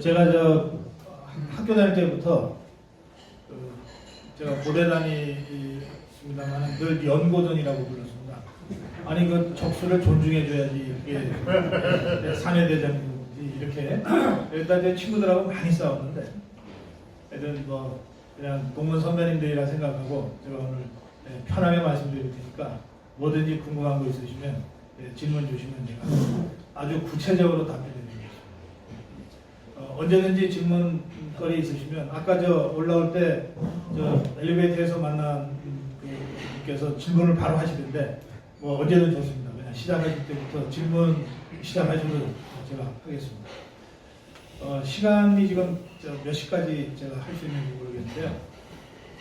제가 학교 다닐 때부터 제가 고대 다니습니다만 늘 연고전이라고 불렀습니다. 아니 그 적수를 존중해줘야지 이게 사내대장이지 이렇게. 일단 제 친구들하고 많이 싸웠는데 애들 뭐 그냥 동문 선배님들이라 생각하고 제가 오늘 편하게 말씀드릴 테니까 뭐든지 궁금한 거 있으시면 질문 주시면 제가 아주 구체적으로 답변드리겠습니다. 언제든지 질문거리 있으시면 아까 올라올 때 엘리베이터에서 만난 분께서 질문을 바로 하시던데 뭐 언제든 좋습니다. 그냥 시작하실 때부터 질문 시작하셔도 제가 하겠습니다. 시간이 지금 몇 시까지 제가 할 수 있는지 모르겠는데요.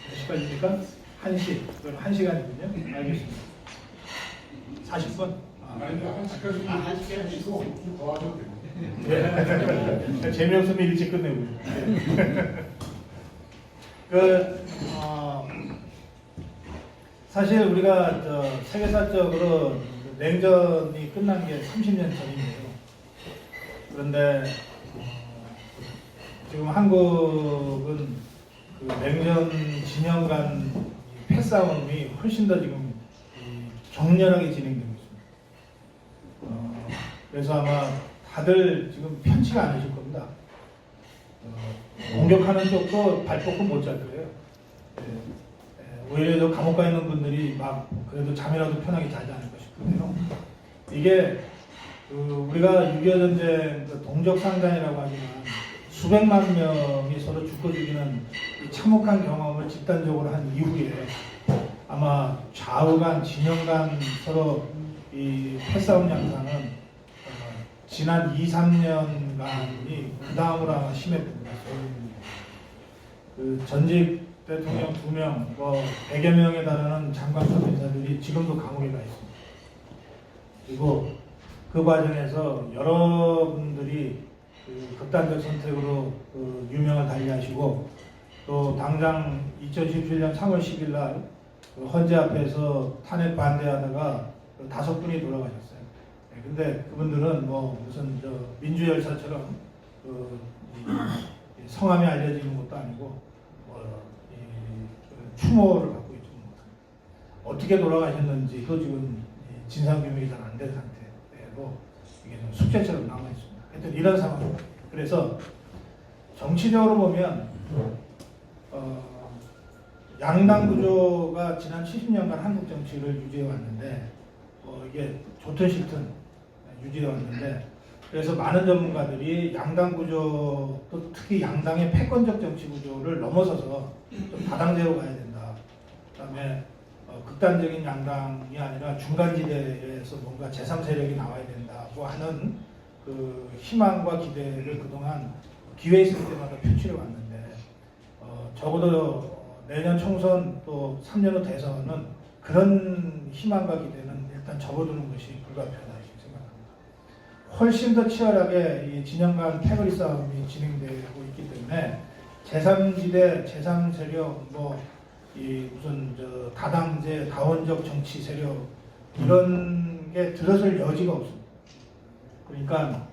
몇 시까지입니까? 1시. 그럼 1시간이군요. 알겠습니다. 40분? 아니, 1시까지 좀 더 하셔도 됩니다. 네. 재미없으면 일찍 끝내고요. 사실 우리가 세계사적으로 냉전이 끝난 게 30년 전이에요. 그런데 지금 한국은 그 냉전 진영 간 패싸움이 훨씬 더 지금 격렬하게 진행되고 있습니다. 그래서 아마 다들 지금 편치가 않으실 겁니다. 공격하는 쪽도 발 뻗고 못 잘 거예요. 오히려 감옥 가 있는 분들이 막 그래도 잠이라도 편하게 자지 않을까 싶은데요. 이게 우리가 6.25 전쟁 동족상잔이라고 하지만 수백만 명이 서로 죽고 죽이는 이 참혹한 경험을 집단적으로 한 이후에 아마 좌우 간, 진영 간 서로 이 패싸움 양상은 지난 2, 3년간이 그 다음으로 아마 심해집니다. 전직 대통령 2명, 100여 명에 달하는 장관급 인사들이 지금도 감옥에 가 있습니다. 그리고 그 과정에서 여러분들이 극단적 선택으로 유명을 달리하시고 또 당장 2017년 3월 10일 날 헌재 앞에서 탄핵 반대하다가 5분이 돌아가셨어요. 근데 그분들은 무슨 민주열사처럼 성함이 알려지는 것도 아니고 추모를 받고 있지 못합니다. 어떻게 돌아가셨는지도 지금 진상규명이 잘 안 된 상태로 이게 좀 숙제처럼 남아 있습니다. 하여튼 이런 상황입니다. 그래서 정치적으로 보면 양당 구조가 지난 70년간 한국 정치를 유지해 왔는데 이게 좋든 싫든 유지해 왔는데 그래서 많은 전문가들이 양당 구조 또 특히 양당의 패권적 정치 구조를 넘어서서 좀 다당제로 가야 된다. 그다음에 극단적인 양당이 아니라 중간지대에서 뭔가 제3세력이 나와야 된다고 하는 그 희망과 기대를 그동안 기회 있을 때마다 표출해 왔는데 적어도 내년 총선 또 3년 후 대선은 그런 희망과 기대는 일단 접어두는 것이 불가피하다 생각합니다. 훨씬 더 치열하게 이 진영 간 패거리 싸움이 진행되고 있기 때문에 제3지대, 제3세력, 무슨 다당제, 다원적 정치 세력 이런 게 들어설 여지가 없습니다. 그러니까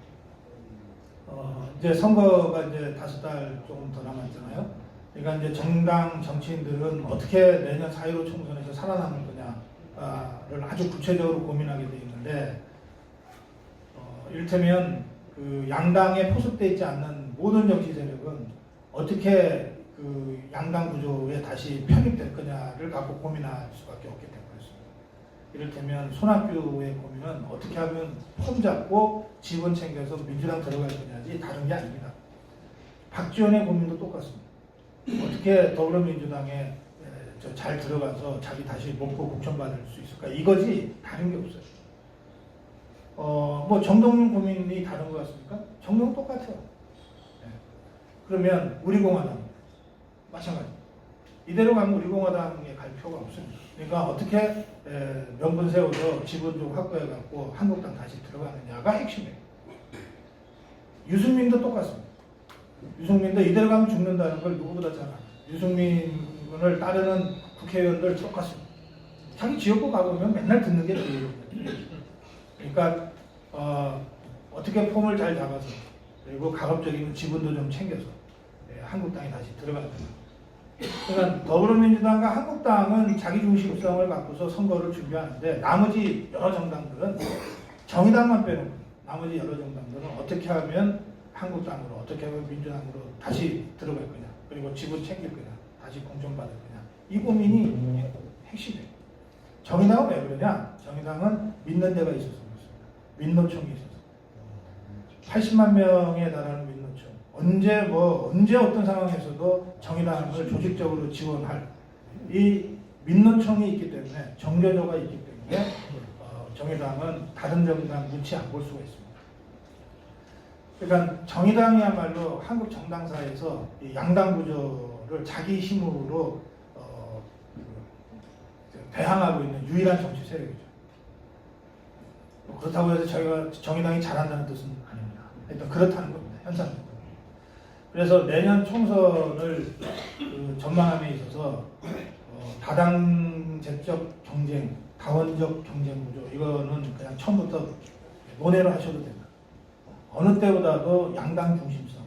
이제 선거가 이제 5달 조금 더 남았잖아요. 그러니까 이제 정당 정치인들은 어떻게 내년 4.15 총선에서 살아남을 거냐를 아주 구체적으로 고민하게 돼 있는데 이를테면 그 양당에 포섭되어 있지 않는 모든 정치 세력은 어떻게 그 양당 구조에 다시 편입될 거냐를 갖고 고민할 수밖에 없게 되고 있습니다. 이를테면 손학규의 고민은 어떻게 하면 폼 잡고 지분 챙겨서 민주당 들어갈 거냐지 다른 게 아닙니다. 박지원의 고민도 똑같습니다. 어떻게 더불어민주당에 잘 들어가서 자기 다시 목포 국정받을 수 있을까 이거지 다른 게 없어요. 정동윤 고민이 다른 것 같습니까? 정동은 똑같아요. 그러면 우리공화당 마찬가지. 이대로 가면 우리공화당에 갈 필요가 없습니다. 그러니까 어떻게 명분 세워서 지분 좀 확보해갖고 한국당 다시 들어가느냐가 핵심이에요. 유승민도 똑같습니다. 유승민도 이대로 가면 죽는다는 걸 누구보다 잘 알아요. 유승민을 따르는 국회의원들 똑같습니다. 자기 지역구 가보면 맨날 듣는 게 그거예요. 그러니까 어떻게 폼을 잘 잡아서 그리고 가급적이면 지분도 좀 챙겨서 한국당이 다시 들어가야 됩니다. 그러니까 더불어민주당과 한국당은 자기 중심성을 갖고서 선거를 준비하는데 나머지 여러 정당들은 정의당만 빼놓고 나머지 여러 정당들은 어떻게 하면 한국당으로 어떻게 하면 민주당으로 다시 들어갈 거냐 그리고 지분 챙길 거냐 다시 공천받을 거냐 이 고민이 핵심이에요. 정의당은 왜 그러냐? 정의당은 믿는 데가 있어서 그렇습니다. 민노총이 있어서 80만 명에 달하는 민노총 언제 어떤 상황에서도 정의당을 조직적으로 지원할 이 민노총이 있기 때문에 정교조가 있기 때문에 정의당은 다른 정당 눈치 안 볼 수가 있습니다. 그러니까 정의당이야말로 한국 정당사에서 이 양당 구조를 자기 힘으로 대항하고 있는 유일한 정치 세력이죠. 그렇다고 해서 저희가 정의당이 잘한다는 뜻은 아닙니다. 일단 그렇다는 겁니다. 현상적으로. 그래서 내년 총선을 전망함에 있어서 다당제적 경쟁, 다원적 경쟁 구조 이거는 그냥 처음부터 논의를 하셔도 됩니다. 어느 때보다도 양당 중심성.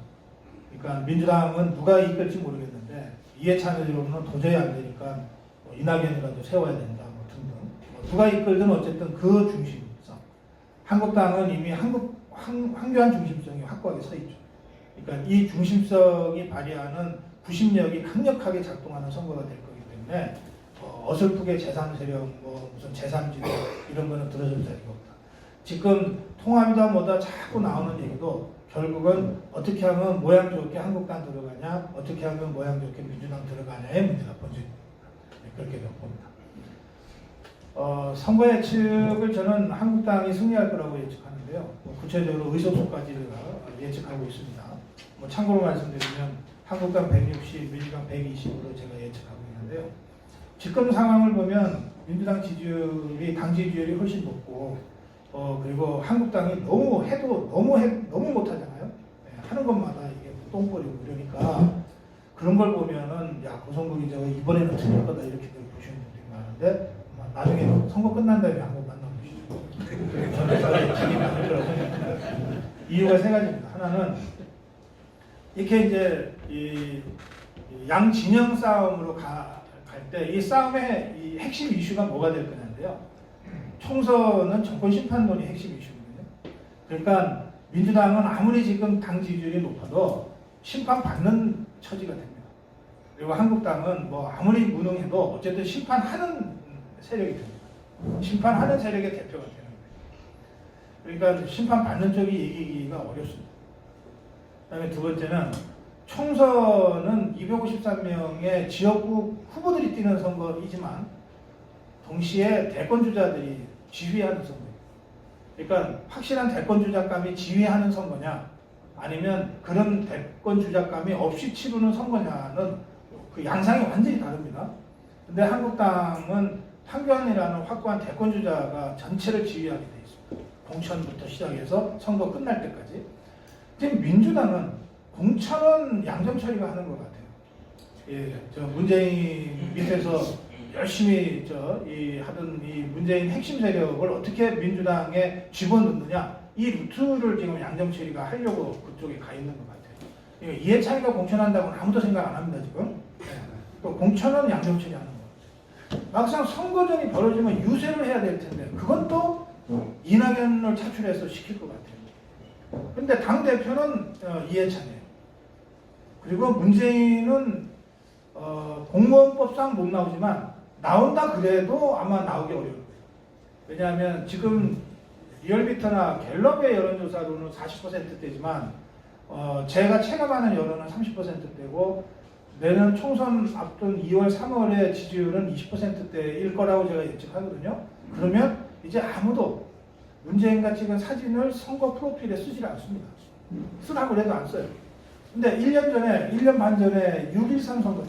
그러니까 민주당은 누가 이끌지 모르겠는데 이해찬의원은 도저히 안 되니까 이낙연이라도 세워야 된다 등등. 누가 이끌든 어쨌든 그 중심성. 한국당은 이미 황교안 중심성이 확고하게 서 있죠. 그러니까 이 중심성이 발휘하는 구심력이 강력하게 작동하는 선거가 될 거기 때문에 어설프게 제3 세력, 무슨 제3지대 이런 거는 들어줄 자리가 없다. 지금 통합이다 뭐다 자꾸 나오는 얘기도 결국은 어떻게 하면 모양 좋게 한국당 들어가냐, 어떻게 하면 모양 좋게 민주당 들어가냐의 문제가 본질입니다. 그렇게 봅니다. 선거 예측을 저는 한국당이 승리할 거라고 예측하는데요. 구체적으로 의석수까지 예측하고 있습니다. 참고로 말씀드리면 한국당 160, 민주당 120으로 제가 예측하고 있는데요. 지금 상황을 보면 민주당 지지율이 당 지지율이 훨씬 높고 그리고 한국당이 너무 못하잖아요. 네, 하는 것마다 이게 똥꼬리고 그러니까 그런 걸 보면은 야 고성국이 저거 이번에는 틀릴 거다 이렇게 보시는 분들이 많은데 나중에 선거 끝난 다음에 한번 만나보시죠. 저는 자기 맞을 거라고 생각합니다. 이유가 세 가지입니다. 하나는 이렇게 이제 이 양 진영 싸움으로 갈 때 이 싸움의 이 핵심 이슈가 뭐가 될 거냐인데요. 총선은 정권 심판론이 핵심 이슈거든요. 그러니까 민주당은 아무리 지금 당 지지율이 높아도 심판받는 처지가 됩니다. 그리고 한국당은 뭐 아무리 무능해도 어쨌든 심판하는 세력이 됩니다. 심판하는 세력의 대표가 되는 거예요. 그러니까 심판받는 쪽이 이기기가 어렵습니다. 그다음에 두 번째는 총선은 253명의 지역구 후보들이 뛰는 선거이지만 동시에 대권 주자들이 지휘하는 선거예요. 그러니까 확실한 대권 주자감이 지휘하는 선거냐 아니면 그런 대권 주자감이 없이 치르는 선거냐는 그 양상이 완전히 다릅니다. 근데 한국당은 황교안이라는 확고한 대권 주자가 전체를 지휘하게 돼 있습니다. 공천부터 시작해서 선거 끝날 때까지. 지금 민주당은 공천은 양정 처리가 하는 것 같아요. 예, 저 문재인 밑에서 열심히 하던 이 문재인 핵심 세력을 어떻게 민주당에 집어넣느냐 이 루트를 지금 양정 처리가 하려고 그쪽에 가 있는 것 같아요. 이해찬이가 공천한다고는 아무도 생각 안 합니다 지금. 또 공천은 양정 처리하는 거. 막상 선거전이 벌어지면 유세를 해야 될 텐데 그건 또 이낙연을 차출해서 시킬 것 같아요. 근데 당 대표는 이해찬이에요. 그리고 문재인은 공무원법상 못 나오지만 나온다 그래도 아마 나오기 어려울 거예요. 왜냐하면 지금 리얼미터나 갤럽의 여론조사로는 40%대지만 제가 체감하는 여론은 30%대고 내년 총선 앞둔 2월, 3월의 지지율은 20%대일 거라고 제가 예측하거든요. 그러면 이제 아무도 문재인과 찍은 사진을 선거 프로필에 쓰질 않습니다. 쓰라고 해도 안 써요. 근데 1년 반 전에 6.13 선거 때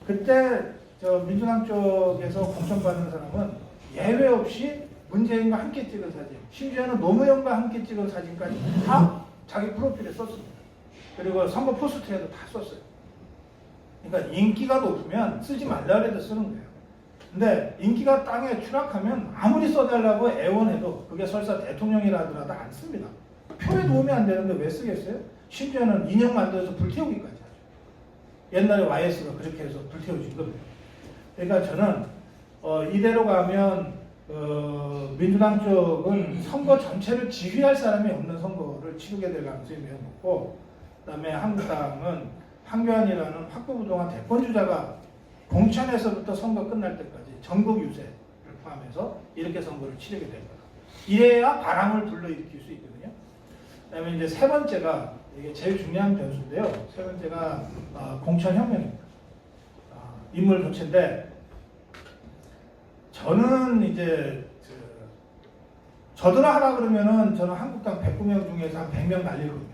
그때 민주당 쪽에서 공천받는 사람은 예외 없이 문재인과 함께 찍은 사진, 심지어는 노무현과 함께 찍은 사진까지 다 자기 프로필에 썼습니다. 그리고 선거 포스터에도 다 썼어요. 그러니까 인기가 높으면 쓰지 말라 해도 쓰는 거예요. 근데 인기가 땅에 추락하면 아무리 써달라고 애원해도 그게 설사 대통령이라 하더라도 안 씁니다. 표에 도움이 안 되는데 왜 쓰겠어요? 심지어는 인형 만들어서 불태우기까지 하죠. 옛날에 YS가 그렇게 해서 불태워진 겁니다. 그러니까 저는 이대로 가면 민주당 쪽은 선거 전체를 지휘할 사람이 없는 선거를 치르게 될 가능성이 매우 높고, 그다음에 한국당은 황교안이라는 확고부동한 대권주자가 공천에서부터 선거 끝날 때까지 전국 유세를 포함해서 이렇게 선거를 치르게 될 거다. 이래야 바람을 불러일으킬 수 있거든요. 그다음에 이제 세 번째가 이게 제일 중요한 변수인데요. 세 번째가 공천혁명입니다. 인물 교체인데, 저는 이제 저들아 하라 그러면은 저는 한국당 109명 중에서 한 100명 날릴 겁니다.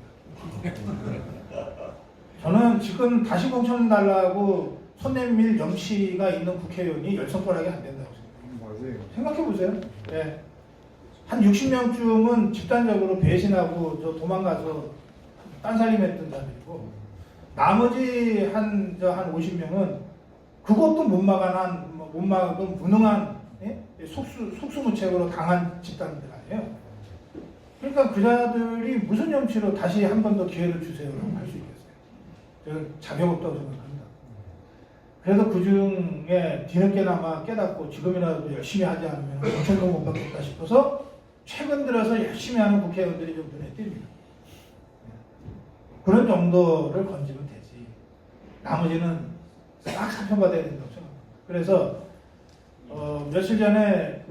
저는 지금 다시 공천 달라고 손 내밀 염치가 있는 국회의원이 10손가락이 안 된다고 생각해요. 생각해 보세요. 네. 한 60명쯤은 집단적으로 배신하고 저 도망가서 딴살림했던 자들이고, 나머지 한 50명은 그것도 못 막은 무능한 속수무책으로 당한 집단들 아니에요. 그러니까 그 자들이 무슨 염치로 다시 한 번 더 기회를 주세요라고 할 수 있겠어요. 저는 자격 없다고 생각합니다. 그래서 그 중에 뒤늦게나마 깨닫고 지금이라도 열심히 하지 않으면 공천도 못 받겠다 싶어서 최근 들어서 열심히 하는 국회의원들이 좀 눈에 띕니다. 그런 정도를 건지면 되지. 나머지는 싹 사표받아야 된다고 생각합니다. 그래서 며칠 전에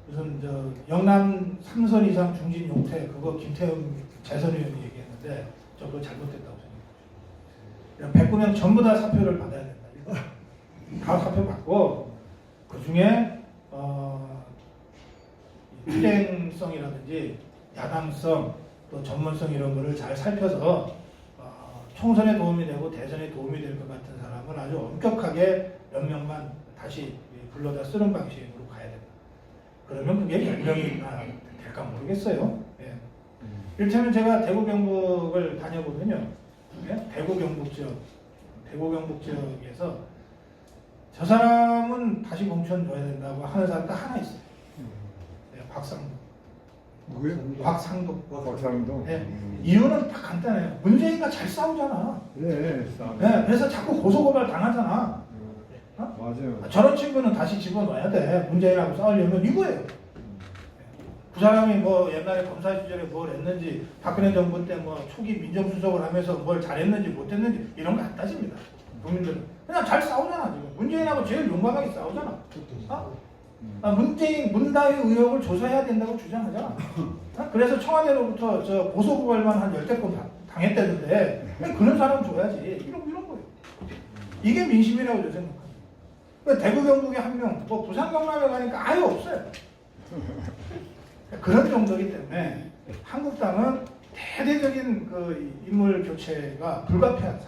무슨 영남 3선 이상 중진 용태 그거 김태흠 재선 의원이 얘기했는데 저 그거 잘못됐다고 생각해요. 109명 전부 다 사표를 받아야 된다. 다 사표 받고 그 중에 투쟁성이라든지 야당성 또 전문성 이런 거를 잘 살펴서 총선에 도움이 되고 대선에 도움이 될 것 같은 사람을 아주 엄격하게 몇 명만 다시 불러다 쓰는 방식으로 가야 된다. 그러면 그게 10명이나 될까 모르겠어요. 예. 이를테면 제가 대구 경북을 다녀보면요. 예? 대구 경북 지역에서 저 사람은 다시 공천 줘야 된다고 하는 사람도 하나 있어요. 네, 곽상도. 누구요? 곽상도. 네. 이유는 딱 간단해요. 문재인과 잘 싸우잖아. 네, 네, 그래서 자꾸 고소고발 당하잖아. 맞아요. 저런 친구는 다시 집어넣어야 돼. 문재인하고 싸우려면 이거예요. 그 사람이 뭐 옛날에 검사 시절에 뭘 했는지, 박근혜 정부 때 뭐 초기 민정수석을 하면서 뭘 잘했는지 못했는지 이런 거 안 따집니다. 국민들은 그냥 잘 싸우잖아. 지금 문재인하고 제일 용감하게 싸우잖아. 문다의 의혹을 조사해야 된다고 주장하잖아. 그래서 청와대로부터 저 고소고발만 한 10대 건 당했다는데 그런 사람 줘야지. 이런 거예요. 이게 민심이라고 저 생각합니다. 대구 경북에 한 명, 뭐 부산 경남에 가니까 아예 없어요. 그런 정도이기 때문에 한국당은 대대적인 그 인물 교체가 불가피한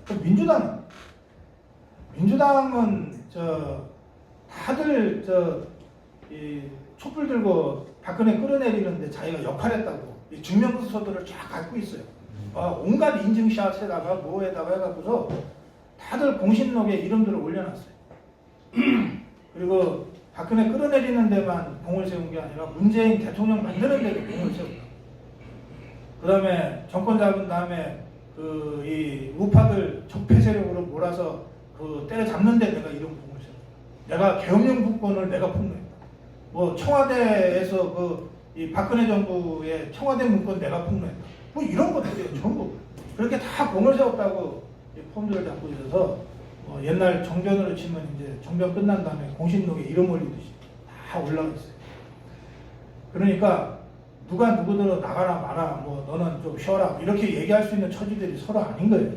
상황입니다. 민주당은 다들 이 촛불 들고 박근혜 끌어내리는데 자기가 역할했다고 이 증명서들을 쫙 갖고 있어요. 온갖 인증샷에다가 뭐에다가 해갖고서 다들 공신록에 이름들을 올려놨어요. 그리고 박근혜 끌어내리는 데만 공을 세운 게 아니라 문재인 대통령 만드는 데도 공을 세웠다. 그 다음에 정권 잡은 다음에 이 우파들 적폐 세력으로 몰아서 때려잡는 데 내가 이런 공을 세웠다. 내가 계엄령 국권을 내가 폭로했다. 뭐 청와대에서 이 박근혜 정부의 청와대 문건 내가 폭로했다. 뭐 이런 것들이 전부 그렇게 다 공을 세웠다고 폼들을 잡고 있어서 옛날 정변으로 치면 이제 정변 끝난 다음에 공신록에 이름 올리듯이 다 올라가 있어요. 그러니까 누가 누구들은 나가라 마라 뭐 너는 좀 쉬어라 이렇게 얘기할 수 있는 처지들이 서로 아닌 거예요.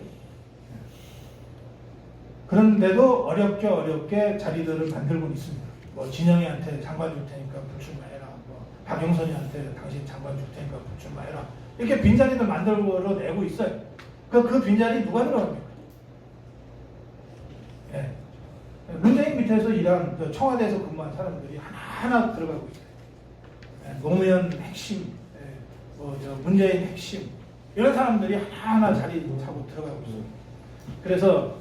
그런데도 어렵게 자리들을 만들고 있습니다. 뭐 진영이한테 장관 줄 테니까 불출마해라. 뭐 박영선이한테 당신 장관 줄 테니까 불출마해라. 이렇게 빈자리들 만들어 내고 있어요. 그 빈자리 누가 들어갑니까? 네. 문재인 밑에서 일한 청와대에서 근무한 사람들이 하나하나 들어가고 있어요. 네. 노무현 핵심, 문재인 핵심 이런 사람들이 하나하나 자리 차고 들어가고 있어요. 그래서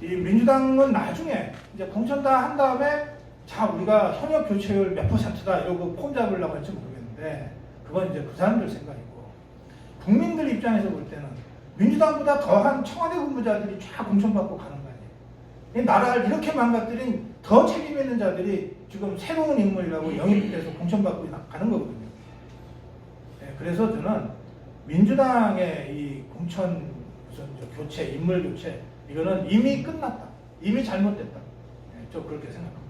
이 민주당은 나중에 이제 공천 다 한 다음에 자 우리가 현역 교체율 몇 %다 이러고 폼 잡으려고 할지 모르겠는데 있는데 그건 이제 그 사람들 생각이고 국민들 입장에서 볼 때는 민주당보다 더한 청와대 근무자들이 쫙 공천받고 가는 거 아니에요. 이 나라를 이렇게 망가뜨린 더 책임 있는 자들이 지금 새로운 인물이라고 영입돼서 공천받고 가는 거거든요. 네, 그래서 저는 민주당의 이 공천 무슨 교체, 인물 교체 이거는 이미 끝났다. 이미 잘못됐다. 네, 저 그렇게 생각합니다.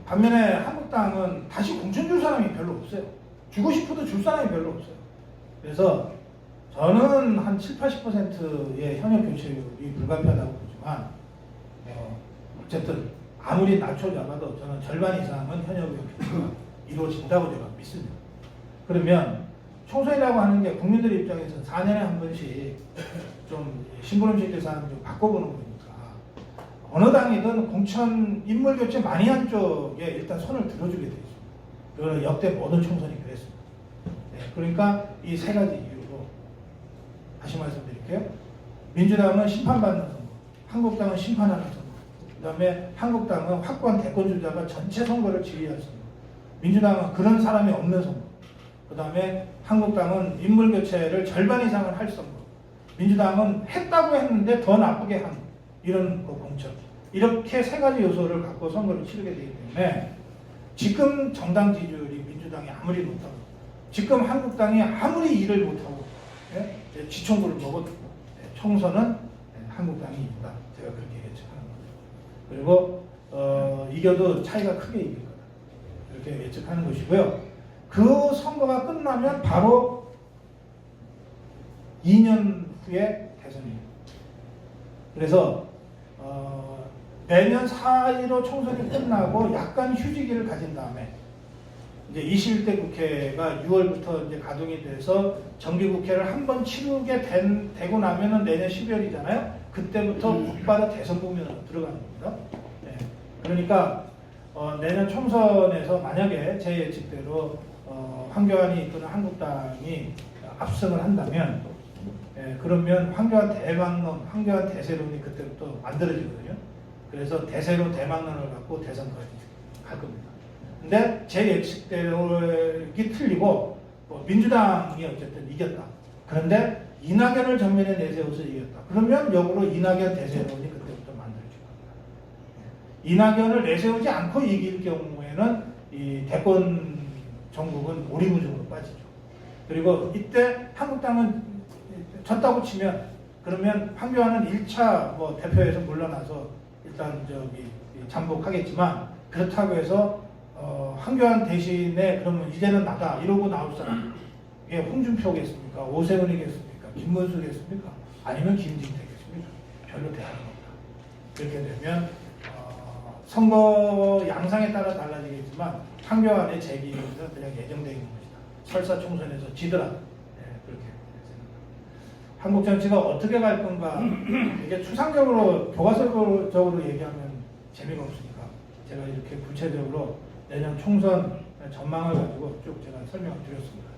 반면에 한국당은 다시 공천 줄 사람이 별로 없어요. 주고 싶어도 줄 사람이 별로 없어요. 그래서 저는 한 7, 80%의 현역 교체율이 불가피하다고 보지만 어쨌든 아무리 낮춰 잡아도 저는 절반 이상은 현역 교체가 이루어진다고 제가 믿습니다. 그러면 총선이라고 하는 게 국민들 입장에서는 4년에 한 번씩 좀 심부름식 대상을 좀 바꿔보는 거니까 어느 당이든 공천 인물 교체 많이 한 쪽에 일단 손을 들어주게 돼 있습니다. 그거는 역대 모든 총선이 그랬습니다. 네, 그러니까 이 세 가지 이유로 다시 말씀드릴게요. 민주당은 심판받는 선거, 한국당은 심판하는 선거, 그 다음에 한국당은 확고한 대권 주자가 전체 선거를 지휘할 선거, 민주당은 그런 사람이 없는 선거, 그 다음에 한국당은 인물 교체를 절반 이상을 할 선거, 민주당은 했다고 했는데 더 나쁘게 한 이런 공천, 이렇게 세 가지 요소를 갖고 선거를 치르게 되기 때문에 지금 정당 지지율이 민주당이 아무리 못하고 지금 한국당이 아무리 일을 못하고 지청구를 먹어도 총선은 한국당이 이긴다. 제가 그렇게 예측하는 겁니다. 그리고 이겨도 차이가 크게 이길 거다. 이렇게 예측하는 것이고요. 그 선거가 끝나면 바로 2년 후에 대선입니다. 그래서 내년 4.15 총선이 끝나고 약간 휴지기를 가진 다음에 이제 21대 국회가 6월부터 이제 가동이 돼서 정기국회를 한 번 치르게 되고 나면은 내년 12월이잖아요. 그때부터 곧바로 대선 국면으로 들어가는 겁니다. 네. 그러니까 내년 총선에서 만약에 제 예측대로 황교안이 이끄는 한국당이 압승을 한다면 그러면 황교안 대망론, 황교안 대세론이 그때부터 만들어지거든요. 그래서 대세론 대망론을 갖고 대선까지 갈 겁니다. 근데 제 예측대로이 틀리고 민주당이 어쨌든 이겼다. 그런데 이낙연을 전면에 내세워서 이겼다. 그러면 역으로 이낙연 대세론이 그때부터 만들어질 겁니다. 이낙연을 내세우지 않고 이길 경우에는 이 대권 정국은 오리무중으로 빠지죠. 그리고 이때 한국당은 졌다고 치면 그러면 황교안은 1차 대표에서 물러나서 일단 잠복하겠지만 그렇다고 해서 황교안 대신에 그러면 이제는 나다 이러고 나올 사람 이게 홍준표겠습니까? 오세훈이겠습니까? 김문수겠습니까? 아니면 김진태겠습니까? 별로 대안은 없다. 그렇게 되면 선거 양상에 따라 달라지겠지만 황교안의 재기는 그냥 예정되어 있는 것이다. 설사 총선에서 지더라. 그렇게 생각합니다. 한국 정치가 어떻게 갈 건가 이게 추상적으로 교과서적으로 얘기하면 재미가 없으니까 제가 이렇게 구체적으로 내년 총선 전망을 가지고 쭉 제가 설명을 드렸습니다.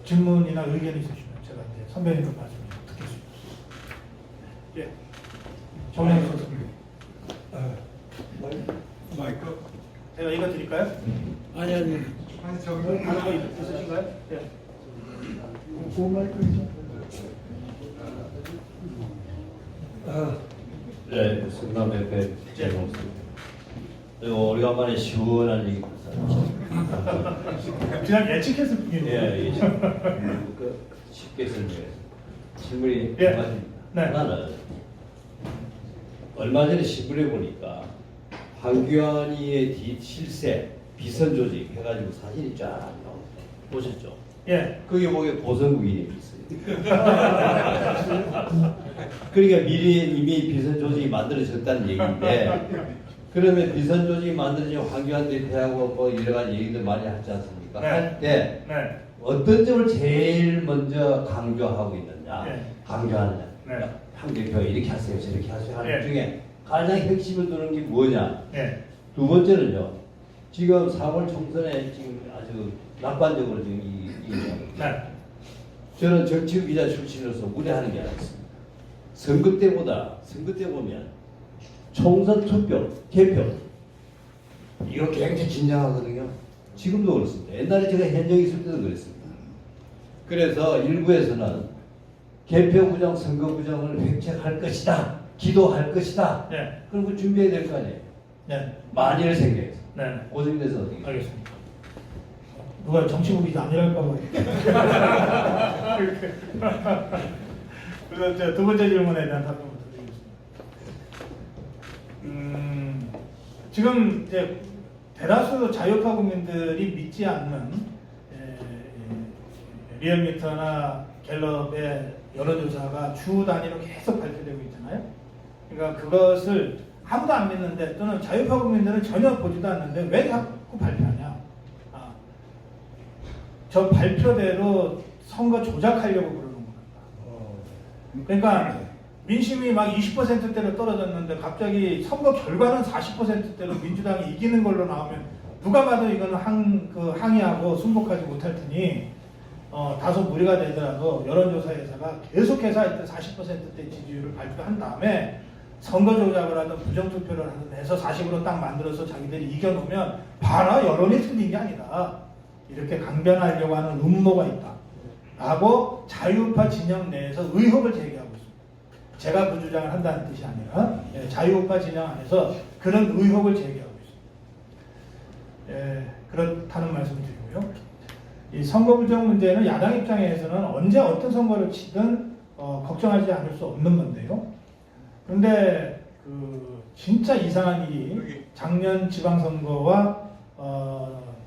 질문이나 의견이 있으시면 제가 이제 선배님 말씀 좀 듣겠습니다. 예, 정영희 선생님. 마이크. 제가 이거 드릴까요? 아니 아니 저기 다른 거 있으신가요? 예. 그 마이크. 네, 성남FM 제공습니다. 오래간만에 시원한 얘기 그냥 예측했을 뿐이에요. 예, 쉽게 설명해서 질문이 예. 두 가지입니다. 네. 하나는 얼마 전에 신문에 보니까 황교안이의 실세 비선 조직 해가지고 사진이 쫙 나옵니다. 보셨죠? 예. 거기 보기에 보선국 이름이 있어요. 그러니까 미리 이미 비선 조직이 만들어졌다는 얘기인데 그러면 비선 조직이 만들어진 황교안 대표하고 뭐 여러 가지 얘기들 많이 하지 않습니까? 네. 할 때 네. 어떤 점을 제일 먼저 강조하고 있느냐, 네. 강조하느냐. 네. 황 대표 이렇게 하세요, 저렇게 하세요 하는 네. 중에 가장 핵심을 두는 게 뭐냐? 예. 두 번째는요. 지금 4월 총선에 지금 아주 낙관적으로 지금 네. 저는 정치 기자 출신으로서 우려하는 게 하나 있습니다. 선거 때보다 선거 때 보면 총선 투표, 개표 이거 굉장히 진정하거든요. 지금도 그렇습니다. 옛날에 제가 현역에 있을 때도 그랬습니다. 그래서 일부에서는 개표 부정, 선거 부정을 획책할 것이다. 기도할 것이다. 네. 그리고 준비해야 될 거 아니에요. 네. 만일 생겨서. 네. 고정돼서 어떻게? 알겠습니다. 누가 정치국이 아니랄까 봐. 그래서 이제 두 번째 질문에 대한 답변을 드리겠습니다. 지금 이제 대다수 자유파 국민들이 믿지 않는 리얼미터나 갤럽의 여론조사가 주 단위로 계속 발표되고 있잖아요. 그러니까 그것을 아무도 안 믿는데 또는 자유파 국민들은 전혀 보지도 않는데 왜 자꾸 발표하냐? 저 발표대로 선거 조작하려고 그러는 겁니다. 그러니까 민심이 막 20%대로 떨어졌는데 갑자기 선거 결과는 40%대로 민주당이 이기는 걸로 나오면 누가 봐도 이거는 항의하고 순복하지 못할 테니 다소 무리가 되더라도 여론조사회사가 계속해서 하여튼 40%대 지지율을 발표한 다음에 선거 조작을 하든 부정투표를 하든 해서 40으로 딱 만들어서 자기들이 이겨놓으면 봐라 여론이 틀린 게 아니다. 이렇게 강변하려고 하는 음모가 있다. 라고 자유파 진영 내에서 의혹을 제기하고 있습니다. 제가 그 주장을 한다는 뜻이 아니라 자유파 진영 안에서 그런 의혹을 제기하고 있습니다. 그렇다는 말씀을 드리고요. 이 선거 부정 문제는 야당 입장에서는 언제 어떤 선거를 치든 걱정하지 않을 수 없는 건데요. 그런데 진짜 이상한 일이 작년 지방선거와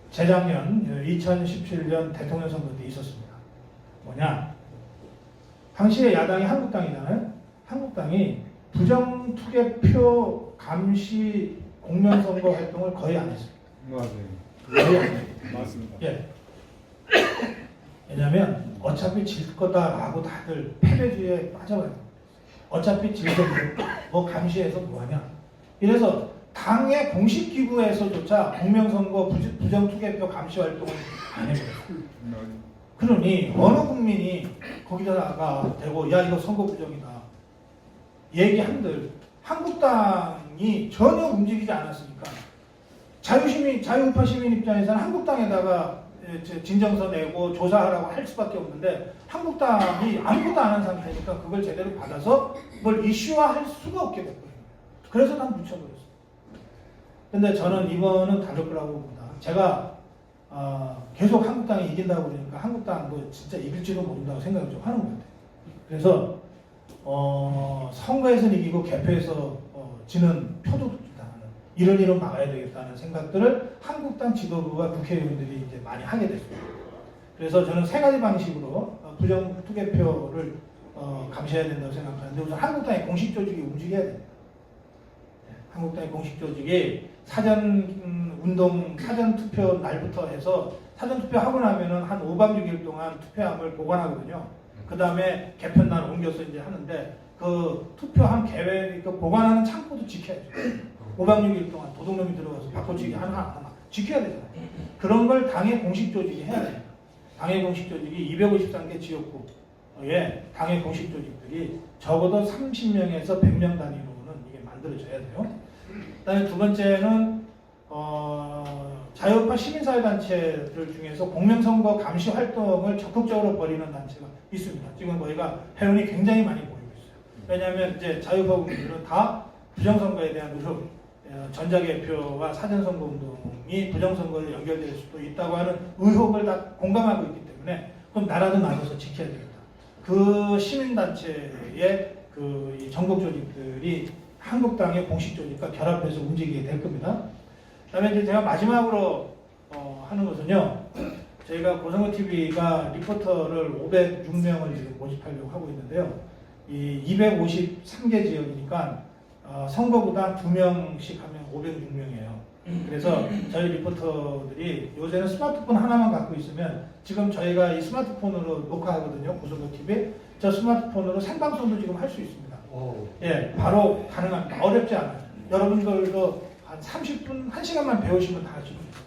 재작년 2017년 대통령 선거 때 있었습니다. 뭐냐? 당시에 야당이 한국당이잖아요. 한국당이 부정투개표 감시 공면선거 활동을 거의 안 했어요. 맞아요. 거의 안 했어요. 맞습니다. 예. 왜냐면 어차피 질 거다라고 다들 패배주의에 빠져가요. 어차피 질 건데 뭐 감시해서 뭐하냐. 이래서 당의 공식 기구에서조차 공명선거 부정투개표 감시 활동을 안 해버려요. 그러니 어느 국민이 거기다가 대고 야 이거 선거 부정이다 얘기한들 한국당이 전혀 움직이지 않았으니까 자유우파 시민 입장에서는 한국당에다가 진정서 내고 조사하라고 할 수밖에 없는데 한국당이 아무것도 안 한 상태니까 그걸 제대로 받아서 뭘 이슈화할 수가 없게 됐거든요. 그래서 난 묻혀버렸어요. 근데 저는 이번은 다를 거라고 봅니다. 제가 계속 한국당이 이긴다고 그러니까 한국당도 진짜 이길지도 모른다고 생각을 좀 하는 것 같아요. 그래서 선거에서는 이기고 개표에서 지는 표도 당하는 이런 일은 막아야 되겠다는 생각들을 한국당 지도부와 국회의원들이 이제 많이 하게 됐습니다. 그래서 저는 세 가지 방식으로 부정 투개표를 감시해야 된다고 생각하는데 우선 한국당의 공식 조직이 움직여야 됩니다. 한국당의 공식 조직이 사전 운동, 사전 투표 날부터 해서 사전 투표하고 나면은 한 5박 6일 동안 투표함을 보관하거든요. 그 다음에 개편날 옮겨서 이제 하는데 그 투표함 계획, 그 보관하는 창고도 지켜야죠. 5박 6일 동안 도둑놈이 들어가서 바꿔치기 하나 지켜야 되잖아요. 그런 걸 당의 공식 조직이 해야 됩니다. 당의 공식 조직이 253개 지역구에 당의 공식 조직들이 적어도 30명에서 100명 단위로는 이게 만들어져야 돼요. 그다음에 두 번째는 자유파 시민사회단체들 중에서 공명선거 감시 활동을 적극적으로 벌이는 단체가 있습니다. 지금 저희가 회원이 굉장히 많이 모이고 있어요. 왜냐하면 이제 자유파 국민들은 다 부정선거에 대한 의혹, 전자개표와 사전선거 운동이 부정선거에 연결될 수도 있다고 하는 의혹을 다 공감하고 있기 때문에 그럼 나라도 나눠서 지켜야 되겠다. 그 시민단체의 이 전국 조직들이 한국당의 공식 조직과 결합해서 움직이게 될 겁니다. 그다음에 이제 제가 마지막으로 하는 것은요. 저희가 고선거TV가 리포터를 506명을 지금 모집하려고 하고 있는데요. 이 253개 지역이니까 선거구당 2명씩 하면 506명이에요. 그래서 저희 리포터들이 요새는 스마트폰 하나만 갖고 있으면 지금 저희가 이 스마트폰으로 녹화하거든요. 고선거TV. 저 스마트폰으로 생방송도 지금 할 수 있습니다. 예, 바로 가능합니다. 어렵지 않아요. 여러분들도 한 30분, 1시간만 배우시면 다 할 수 있습니다.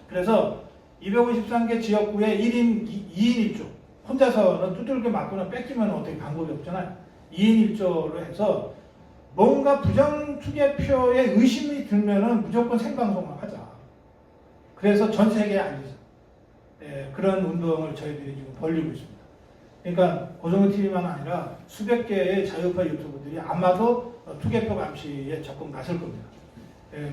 그래서 253개 지역구에 1인 2인 1조. 혼자서는 두들겨 맞고는 뺏기면 어떻게 방법이 없잖아요. 2인 1조로 해서 뭔가 부정투개표에 의심이 들면은 무조건 생방송을 하자. 그래서 전 세계에 알려져. 그런 운동을 저희들이 지금 벌리고 있습니다. 그러니까 고정호 TV만 아니라 수백 개의 자유파 유튜브들이 아마도 투개표 감시에 적극 나설 겁니다.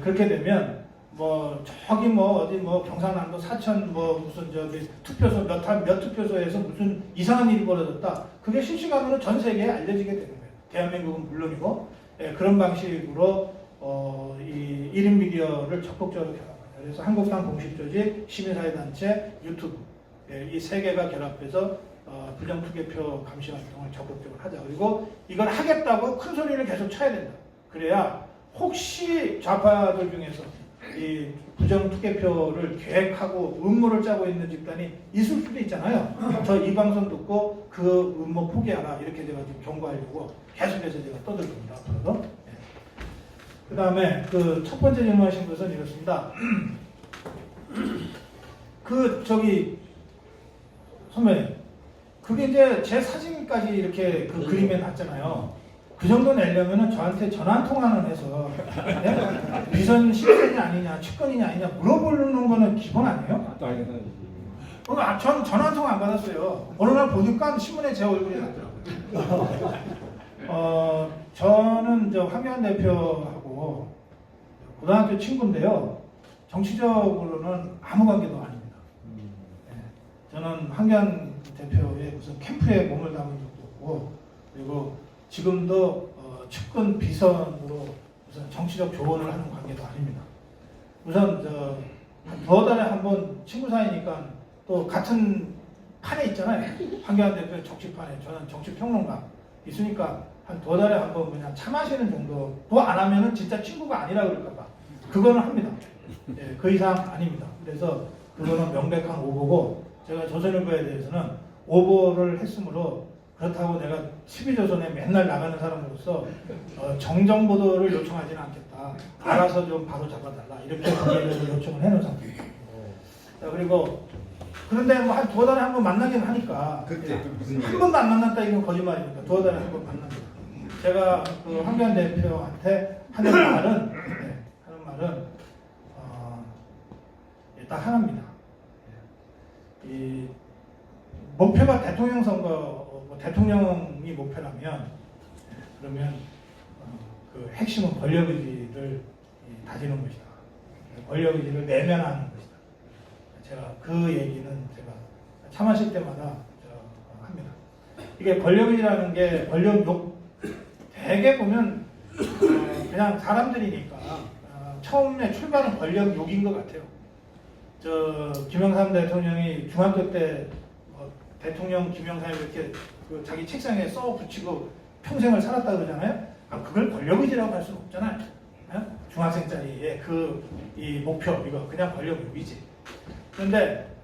그렇게 되면 뭐 저기 뭐 어디 뭐 경상남도 사천 뭐 무슨 저기 투표소 몇 투표소에서 무슨 이상한 일이 벌어졌다. 그게 실시간으로 전 세계에 알려지게 되는 거예요. 대한민국은 물론이고 그런 방식으로 이 1인 미디어를 적극적으로 결합합니다. 그래서 한국당 공식 조직, 시민사회단체, 유튜브 이 세 개가 결합해서 부정투개표 감시 활동을 적극적으로 하자. 그리고 이걸 하겠다고 큰 소리를 계속 쳐야 된다. 그래야 혹시 좌파들 중에서 이 부정투개표를 계획하고 음모를 짜고 있는 집단이 있을 수도 있잖아요. 저 이 방송 듣고 그 음모 포기하라 이렇게 제가 지금 경고하려고 계속해서 제가 떠들 겁니다. 앞으로도. 그 다음에 그 첫 번째 질문하신 것은 이렇습니다. 선배, 그게 이제 제 사진까지 이렇게 그 그림에 났잖아요. 그 정도 내려면은 저한테 전화 한 통화는 해서 위선 실권이 아니냐, 측근이냐 아니냐 물어보는 거는 기본 아니에요? 전 전화 한 통화 안 받았어요. 어느 날 보니까 신문에 제 얼굴이 났더라고요. 저는 저 황교안 대표하고 고등학교 친구인데요. 정치적으로는 아무 관계도 아닙니다. 저는 황교안 대표의 무슨 캠프에 몸을 담은 적도 없고, 그리고 지금도 측근 비선으로 무슨 정치적 조언을 하는 관계도 아닙니다. 우선 두어 달에 한 번 친구 사이니까 또 같은 판에 있잖아요. 황교안 대표 정치판에 저는 정치평론가 있으니까 한 두어 달에 한 번 그냥 차 마시는 정도도 안 하면은 진짜 친구가 아니라 그럴까봐 그거는 합니다. 그 이상 아닙니다. 그래서 그거는 명백한 오보고, 제가 조선일보에 대해서는 오보를 했으므로 그렇다고 내가 TV조선에 맨날 나가는 사람으로서 정정보도를 요청하지는 않겠다. 알아서 좀 바로 잡아달라. 이렇게 요청을 해놓은 상태입니다. 자, 그리고 그런데 뭐 한 두어 달에 한 번 만나긴 하니까 한 번도 안 만났다 이건 거짓말이니까 두어 달에 한 번 만납니다. 제가 그 황교안 대표한테 하는 말은 딱 하나입니다. 이 목표가 대통령 선거, 대통령이 목표라면 그러면 그 핵심은 권력 의지를 다지는 것이다. 권력 의지를 내면하는 것이다. 제가 그 얘기는 제가 차 마실 때마다 합니다. 이게 권력 의지라는 게 권력욕 대개 보면 그냥 사람들이니까 처음에 출발은 권력욕인 것 같아요. 김영삼 대통령이 중학교 때 대통령 김영삼이 이렇게 그 자기 책상에 써 붙이고 평생을 살았다 그러잖아요. 그걸 권력의지라고 할 수는 없잖아요. 중학생짜리의 이 목표 이거 그냥 권력욕이지. 그런데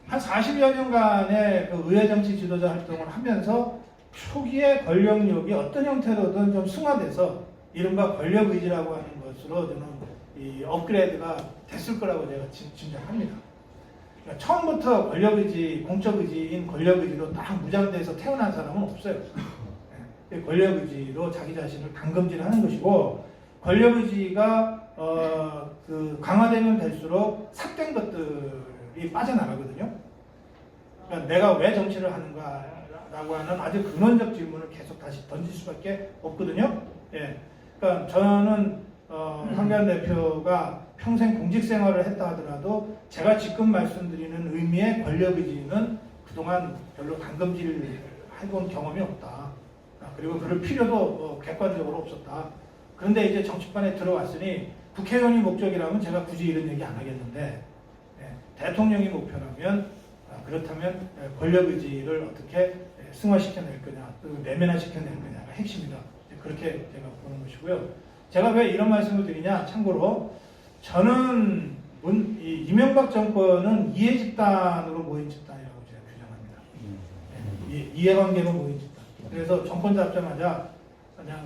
한 40여 년간의 그 의회정치 지도자 활동을 하면서 초기에 권력욕이 어떤 형태로든 좀 승화돼서 이른바 권력의지라고 하는 것으로 저는 이 업그레이드가 됐을 거라고 제가 짐작합니다. 그러니까 처음부터 권력의지, 공적의지인 권력의지로 딱 무장돼서 태어난 사람은 없어요. 권력의지로 자기 자신을 당금질하는 것이고, 권력의지가 강화되면 될수록 삭된 것들이 빠져나가거든요. 그러니까 내가 왜 정치를 하는가라고 하는 아주 근원적 질문을 계속 다시 던질 수밖에 없거든요. 그러니까 저는 황교안 대표가 평생 공직 생활을 했다 하더라도 제가 지금 말씀드리는 의미의 권력의지는 그동안 별로 당금질 해본 경험이 없다. 그리고 그럴 필요도 객관적으로 없었다. 그런데 이제 정치판에 들어왔으니 국회의원이 목적이라면 제가 굳이 이런 얘기 안 하겠는데, 대통령이 목표라면 그렇다면 권력의지를 어떻게 승화시켜낼 거냐, 또 내면화시켜낼 거냐가 핵심이다. 그렇게 제가 보는 것이고요. 제가 왜 이런 말씀을 드리냐, 참고로 저는 이명박 정권은 이해 집단으로 모인 집단이라고 제가 규정합니다. 이해관계로 모인 집단. 그래서 정권 잡자마자 그냥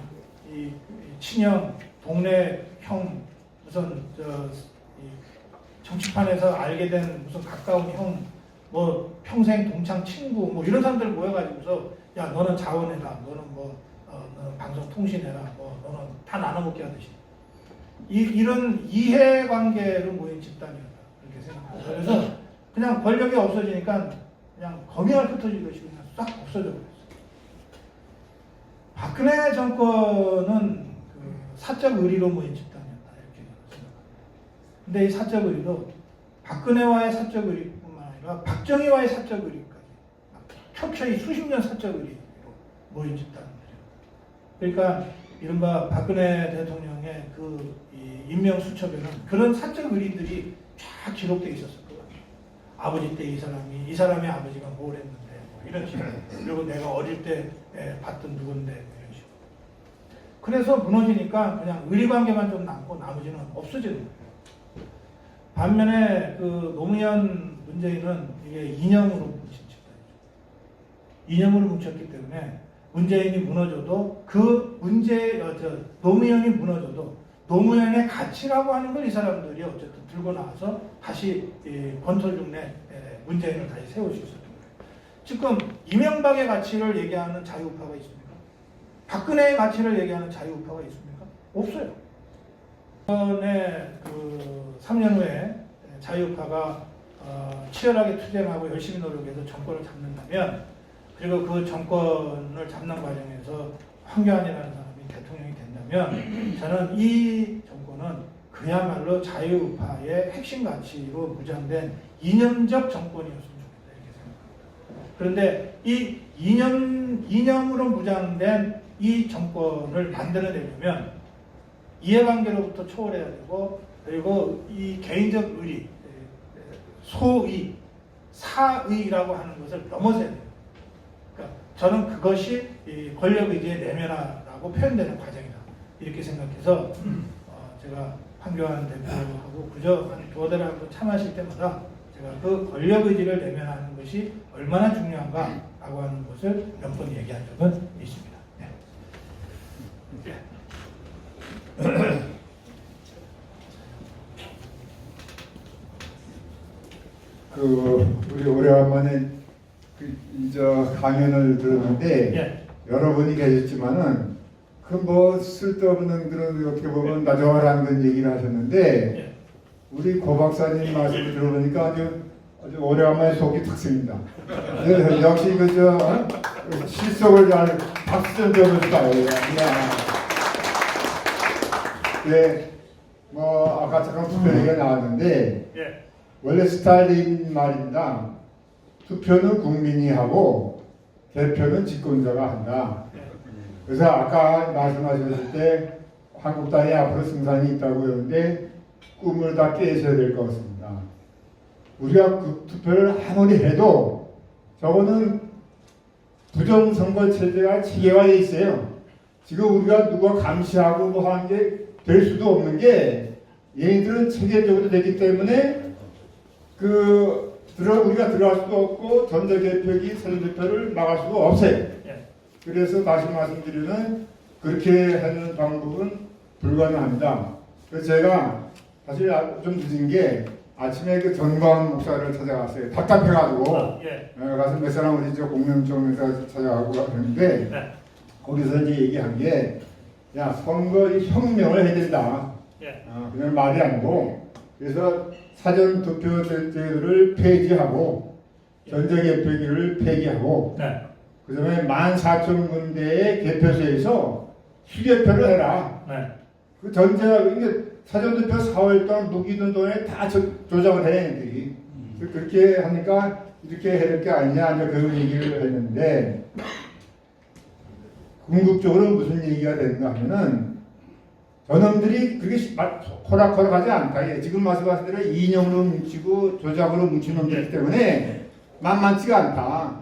이 친형, 동네 형, 무슨 정치판에서 알게 된 무슨 가까운 형, 뭐 평생 동창 친구, 뭐 이런 사람들 모여가지고서 야 너는 자원해라, 너는 너는 방송통신해라, 너는 다 나눠먹게 하듯이 이런 이해관계로 모인 집단이었다. 이렇게 생각합니다. 그래서 그냥 권력이 없어지니까 그냥 거미가 흩어지듯이 그냥 싹 없어져 버렸어요. 박근혜 정권은 그 사적 의리로 모인 집단이었다 이렇게 생각합니다. 근데 이 사적 의리도 박근혜와의 사적 의리뿐만 아니라 박정희와의 사적 의리까지 켜켜이 수십 년 사적 의리로 모인 집단이에요. 그러니까 이른바 박근혜 대통령의 이 임명 수첩에는 그런 사적 의리들이 쫙 기록되어 있었을 거예요. 아버지 때 이 사람의 아버지가 뭘 했는데 뭐 이런 식으로. 그리고 내가 어릴 때 봤던 누군데 뭐 이런 식으로. 그래서 무너지니까 그냥 의리관계만 좀 남고 나머지는 없어지는 거예요. 반면에 그 노무현 문재인은 이게 이념으로 뭉친 집단이죠. 이념으로 뭉쳤기 때문에 문재인이 무너져도 노무현이 무너져도 노무현의 가치라고 하는 걸 이 사람들이 어쨌든 들고 나와서 다시 권토중내 문재인을 다시 세울 수 있었던 거예요. 지금 이명박의 가치를 얘기하는 자유우파가 있습니까? 박근혜의 가치를 얘기하는 자유우파가 있습니까? 없어요. 이번에 그 3년 후에 자유우파가 치열하게 투쟁하고 열심히 노력해서 정권을 잡는다면, 그리고 그 정권을 잡는 과정에서 황교안이라는 사람이 대통령이 된다면, 저는 이 정권은 그야말로 자유우파의 핵심 가치로 무장된 이념적 정권이었으면 좋겠다 이렇게 생각합니다. 그런데 이 이념으로 무장된 이 정권을 만들어내려면 이해관계로부터 초월해야 되고, 그리고 이 개인적 의리, 소의, 사의라고 하는 것을 넘어서야 돼요. 그러니까 저는 그것이 이 권력의지의 내면화라고 표현되는 과정이다 이렇게 생각해서 제가 황교안 대표하고 그저 한 두어 달에 한 번 차 마실 때마다 제가 그 권력의지를 내면화하는 것이 얼마나 중요한가라고 하는 것을 몇 번 얘기한 적은 있습니다. 네. 우리 오래간만에 강연을 들었는데 예. 여러분이 계셨지만은 그 뭐 쓸데없는 그런 어떻게 보면 나저라는 그런 얘기를 하셨는데 예. 우리 고 박사님 말씀을 들어보니까 아주 오래간만에 속이 탁 쓰입니다. 역시 실속을 잘 박수 좀 줘봅시다. 네, 뭐 아까 잠깐 투표 얘기가 나왔는데 예. 원래 스탈린 말입니다. 투표는 국민이 하고 개표는 집권자가 한다. 그래서 아까 말씀하셨을 때 한국당이 앞으로 승산이 있다고 했는데 꿈을 다 깨셔야 될 것 같습니다. 우리가 그 투표를 아무리 해도 저거는 부정선거 체제가 체계화되어 있어요. 지금 우리가 누가 감시하고 뭐 하는 게 될 수도 없는 게 얘네들은 체계적으로 되기 때문에 우리가 들어갈 수도 없고 전자개표기 사전투표를 막을 수가 없어요. 그래서 다시 말씀드리면 그렇게 하는 방법은 불가능합니다. 그래서 제가 사실 좀 늦은 게 아침에 그 전광 목사를 찾아갔어요. 답답해가지고 가서 몇 사람 어디 공명정에서 찾아가고 그랬는데 거기서 이제 얘기한 게 야 선거 혁명을 해야 된다. 그냥 말이 아니고 그래서 사전투표제를 폐지하고 전자개표기를 폐기하고 그 다음에 14,000군데의 개표소에서 수개표를 해라. 그 사전투표 4월 동안 무기든 동안에 다 조작을 해, 애들이. 그렇게 하니까 이렇게 해야 될 게 아니냐, 이제 그런 얘기를 했는데, 궁극적으로 무슨 얘기가 되는가 하면은, 저놈들이 그렇게 호락호락하지 않다. 지금 말씀하신 대로 이념으로 뭉치고 조작으로 뭉친 놈들이기 때문에 만만치가 않다.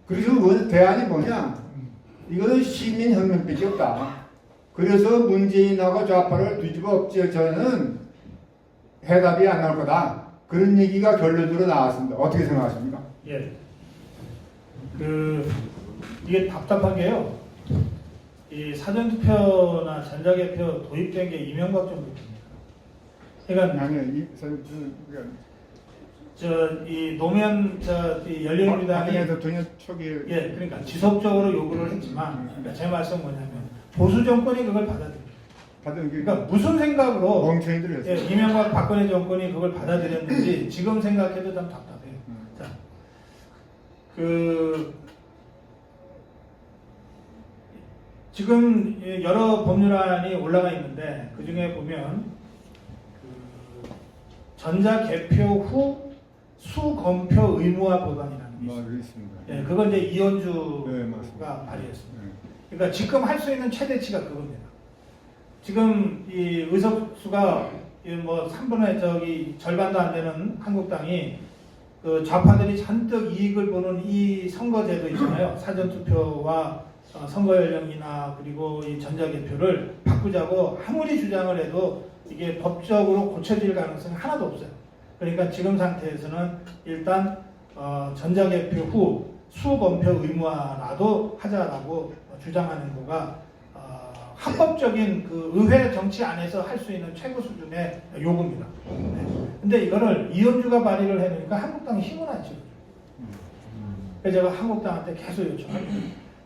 그래서 대안이 뭐냐? 이거는 시민혁명밖에 없다. 그래서 문재인하고 좌파를 뒤집어 엎지어서는 해답이 안 나올 거다. 그런 얘기가 결론으로 나왔습니다. 어떻게 생각하십니까? 예. 이게 답답한 게요. 이 사전투표나 전자개표 도입된 게 이명박 정부입니다. 그러니까 이 노무현 이 열린우리당이 대통령 초기에 그러니까 지속적으로 요구를 했지만 제 말씀은 뭐냐면 보수 정권이 그걸 받아들여요. 받은 게 그러니까 무슨 생각으로 멍청이들이 예, 했어요. 이명박 박근혜 정권이 그걸 받아들였는지 지금 생각해도 참 답답해요. 자, 지금 여러 법률안이 올라가 있는데 그 중에 보면 전자 개표 후 수검표 의무화 법안이라는 게 있습니다. 있습니다. 예, 그건 이제 네, 이현주가 맞습니다. 발의했습니다. 네. 그러니까 지금 할 수 있는 최대치가 그겁니다. 지금 이 의석수가 뭐 3분의 저기 절반도 안 되는 한국당이 그 좌파들이 잔뜩 이익을 보는 이 선거제도 있잖아요. 사전투표와 선거 연령이나 그리고 이 전자개표를 바꾸자고 아무리 주장을 해도 이게 법적으로 고쳐질 가능성이 하나도 없어요. 그러니까 지금 상태에서는 일단 전자개표 후 수검표 의무화라도 하자라고 주장하는 거가 합법적인 그 의회 정치 안에서 할 수 있는 최고 수준의 요구입니다. 네. 근데 이거를 이현주가 발의를 해놓으니까 한국당이 힘을 안 치거든요. 그래서 제가 한국당한테 계속 요청합니다.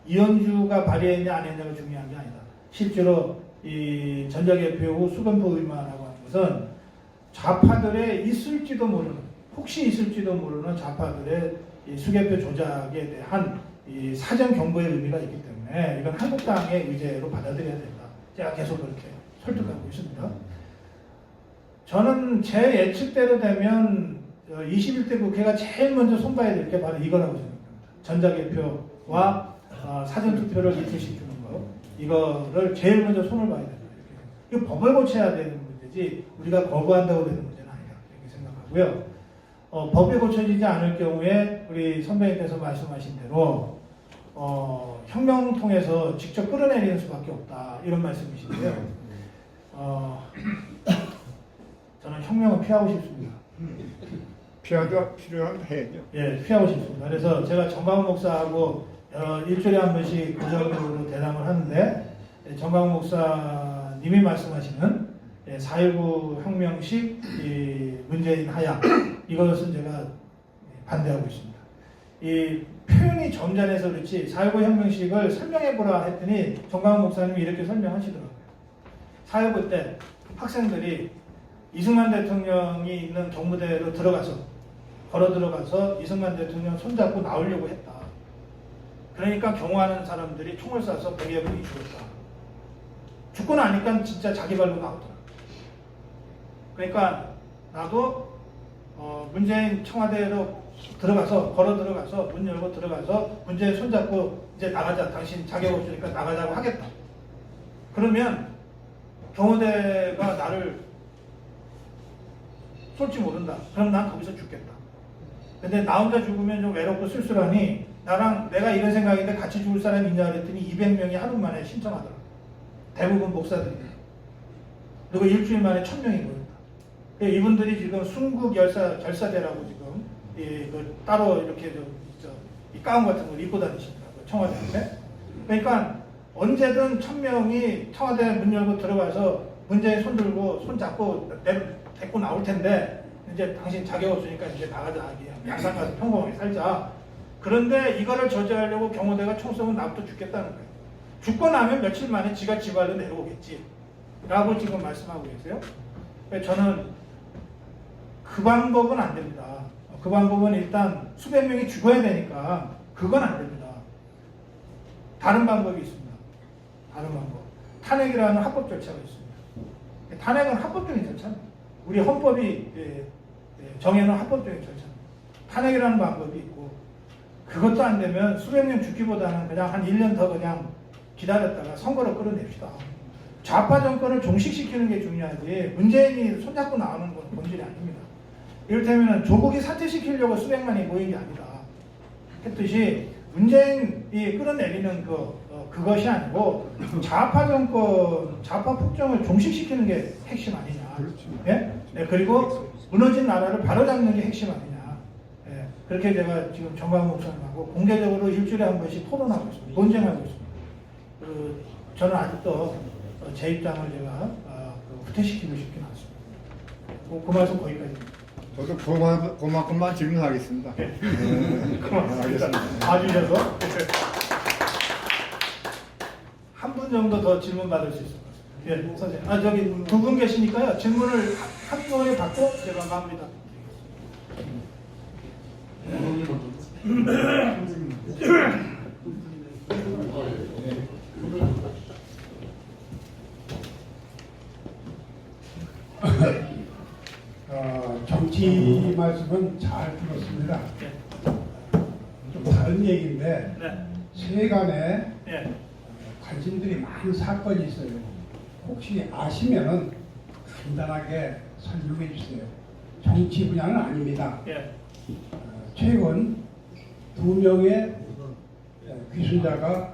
이현주가 발의했냐 안 했냐가 중요한 게 아니다. 실제로 이 전자개표 후 수검표 의무화라고 하는 것은 좌파들의 있을지도 모르는, 혹시 있을지도 모르는 좌파들의 이 수개표 조작에 대한 이 사전 경고의 의미가 있기 때문에 이건 한국당의 의제로 받아들여야 된다. 제가 계속 그렇게 설득하고 있습니다. 저는 제 예측대로 되면 21대 국회가 제일 먼저 손봐야 될 게 바로 이거라고 생각합니다. 전자개표와 사전투표를 이틀시키는 거, 이거를 제일 먼저 손을 봐야 된다. 이거 법을 고쳐야 되는 문제지 우리가 거부한다고 되는 문제는 아니다. 이렇게 생각하고요. 법이 고쳐지지 않을 경우에 우리 선배님께서 말씀하신 대로 혁명 통해서 직접 끌어내리는 수밖에 없다. 이런 말씀이신데요. 저는 혁명을 피하고 싶습니다. 피하도 필요하면 해야죠. 예, 피하고 싶습니다. 그래서 제가 정광훈 목사하고 일주일에 한 번씩 구정으로 대담을 하는데 정광훈 목사님이 말씀하시는 4.19 혁명식 이 문재인 하야 이것은 제가 반대하고 있습니다. 이 표현이 점잖아서 그렇지 4.19 혁명식을 설명해보라 했더니 정광훈 목사님이 이렇게 설명하시더라고요. 4.19 때 학생들이 이승만 대통령이 있는 경무대로 걸어 들어가서 이승만 대통령 손잡고 나오려고 했다. 그러니까 경호하는 사람들이 총을 쏴서 100여 명이 죽었다. 죽고 나니까 진짜 자기 발로 나오더라. 그러니까 나도 문재인 청와대로 걸어 들어가서 문 열고 들어가서 문재인 손잡고 이제 나가자. 당신 자격 없으니까 나가자고 하겠다. 그러면 경호대가 나를 쏠지 모른다. 그럼 난 거기서 죽겠다. 근데 나 혼자 죽으면 좀 외롭고 쓸쓸하니 내가 이런 생각인데 같이 죽을 사람이 있냐 그랬더니 200명이 하루 만에 신청하더라. 대부분 목사들이네. 그리고 일주일 만에 1000명이 모였다. 이분들이 지금 순국 결사대라고 지금 따로 이렇게 이 가운 같은 걸 입고 다니시더라고요. 청와대인데. 그러니까 언제든 1000명이 청와대 문 열고 들어가서 문재인 손 들고 손 잡고 데리고 나올 텐데 이제 당신 자격 없으니까 이제 나가자. 양산 가서 평범하게 살자. 그런데 이거를 저지하려고 경호대가 총 쏘면 나부터 죽겠다는 거예요. 죽고 나면 며칠 만에 지가 지발로 내려오겠지. 라고 지금 말씀하고 계세요. 저는 그 방법은 안 됩니다. 그 방법은 일단 수백 명이 죽어야 되니까 그건 안 됩니다. 다른 방법이 있습니다. 다른 방법. 탄핵이라는 합법 절차가 있습니다. 탄핵은 합법적인 절차입니다. 우리 헌법이 정해놓은 합법적인 절차입니다. 탄핵이라는 방법이 있고 그것도 안 되면 수백 명 죽기보다는 그냥 한 1년 더 그냥 기다렸다가 선거로 끌어냅시다. 좌파 정권을 종식시키는 게 중요하지 문재인이 손잡고 나오는 건 본질이 아닙니다. 이를테면 조국이 사퇴시키려고 수백만이 모인 게 아니다 했듯이 문재인이 끌어내리는 그것이 아니고 좌파 정권, 좌파 폭정을 종식시키는 게 핵심 아니냐. 예? 네, 그리고 무너진 나라를 바로잡는 게 핵심 아니냐. 예, 그렇게 제가 지금 정광훈 목사님하고 공개적으로 일주일에 한 번씩 토론하고 있습니다. 논쟁하고 있습니다. 저는 아직도 제 입장을 제가 후퇴시키고 싶지는 않습니다. 그 말씀 거기까지입니다. 저도 그만큼만 질문하겠습니다. 고맙습니다. 봐주셔서 한 분 정도 더 질문 받을 수 있을 것 같습니다. 예, 선생님. 저기 두 분 계시니까요. 질문을 한꺼번에 받고 제가 갑니다. 정치 말씀은 잘 들었습니다. 좀 다른 얘기인데 네. 세간에 예. 관심들이 많은 사건이 있어요. 혹시 아시면은 간단하게 설명해 주세요. 정치 분야는 아닙니다. 예. 최근 2명의 귀순자가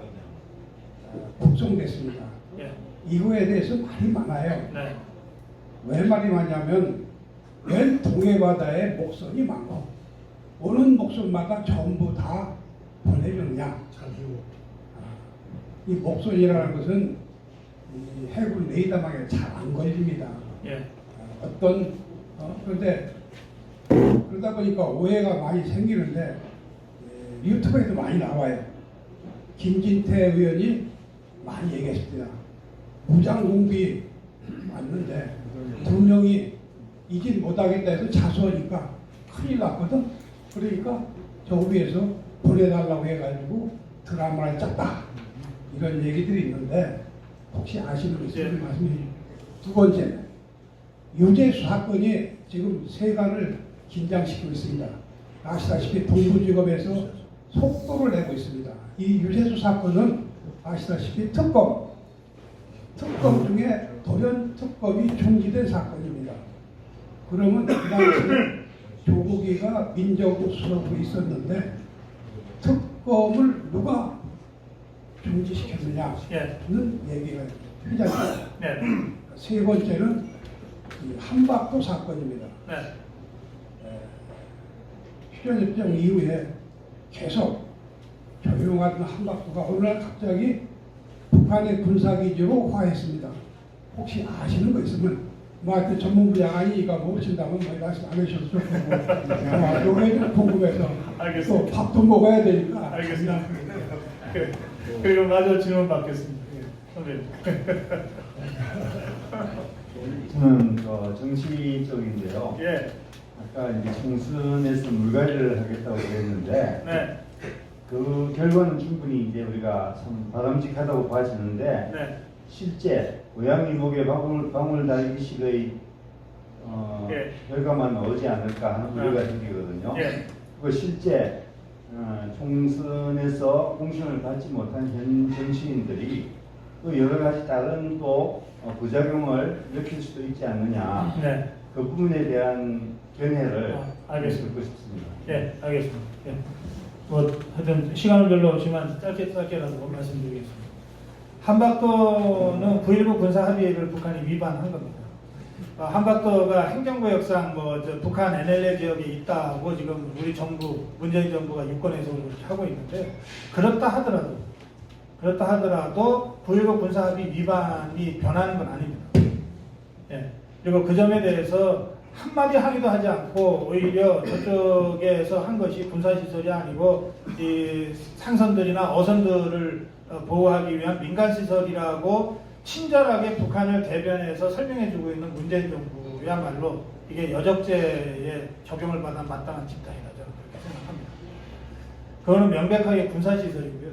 국송됐습니다. 예. 이거에 대해서 말이 많아요. 네. 왜 말이 많냐면 웬 동해바다에 목선이 많고 오는 목선마다 전부 다 보내주느냐. 이 목선이라는 것은 이 해군 레이더망에 잘 안 걸립니다. 예. 그런데 그러다 보니까 오해가 많이 생기는데 유튜브에도 많이 나와요. 김진태 의원이 많이 얘기했습니다. 무장공비 왔는데 2명이 이길 못하겠다 해서 자수하니까 큰일 났거든. 그러니까 저 위에서 보내달라고 해가지고 드라마를 짰다. 이런 얘기들이 있는데 혹시 아시는 분 있으면 말씀해 주세요. 두 번째, 유재수 사건이 지금 세간을 긴장시키고 있습니다. 아시다시피 동부지검에서 속도를 내고 있습니다. 이 유재수 사건은 아시다시피 특검 중에 돌연 특검이 중지된 사건입니다. 그러면 그 당시 조국이가 민정부 수석으로 있었는데 특검을 누가 중지시켰느냐는 예. 얘기가 회자입니다. 네. 세 번째는 이 한박도 사건입니다. 네. 휴전협정 이후에 계속 조용하던 한박도가 오늘 갑자기 북한의 군사기지로 화했습니다. 혹시 아시는 거 있으면 뭐 하여튼 전문 분야가 아니니까 모르신다면 뭐 말씀 안 해주셔도 좋고 요게 좀 궁금해서 알겠습니다. 또 밥도 먹어야 되니까 알겠습니다. 그리고 마저 질문 받겠습니다. 선배님. 저는 정치적인데요. 예. 아까 이제 청순에서 물갈이를 하겠다고 그랬는데 네. 그 결과는 충분히 이제 우리가 참 바람직하다고 봐지는데 네. 실제 고양이 목에 방울 달기식의 예. 결과만 나오지 않을까 하는 우려가 생기거든요. 예. 그 실제 총선에서 공천을 받지 못한 현 정치인들이 또 여러 가지 다른 또 부작용을 일으킬 수도 있지 않느냐. 네. 그 부분에 대한 견해를 알겠습니다. 듣고 싶습니다. 예, 알겠습니다. 예. 뭐 하여튼 시간은 별로 없지만 짧게라도 말씀드리겠습니다. 한박도는 9.19 군사 합의를 북한이 위반한 겁니다. 한박도가 행정구역상 북한 NLL 지역에 있다고 지금 우리 정부, 문재인 정부가 유권에서 그렇게 하고 있는데 그렇다 하더라도 9.19 군사 합의 위반이 변하는 건 아닙니다. 예. 그리고 그 점에 대해서 한마디 항의도 하지 않고 오히려 저쪽에서 한 것이 군사시설이 아니고 이 상선들이나 어선들을 보호하기 위한 민간시설이라고 친절하게 북한을 대변해서 설명해주고 있는 문재인 정부야말로 이게 여적죄에 적용을 받아 마땅한 집단이다 저는 그렇게 생각합니다. 그거는 명백하게 군사시설이고요.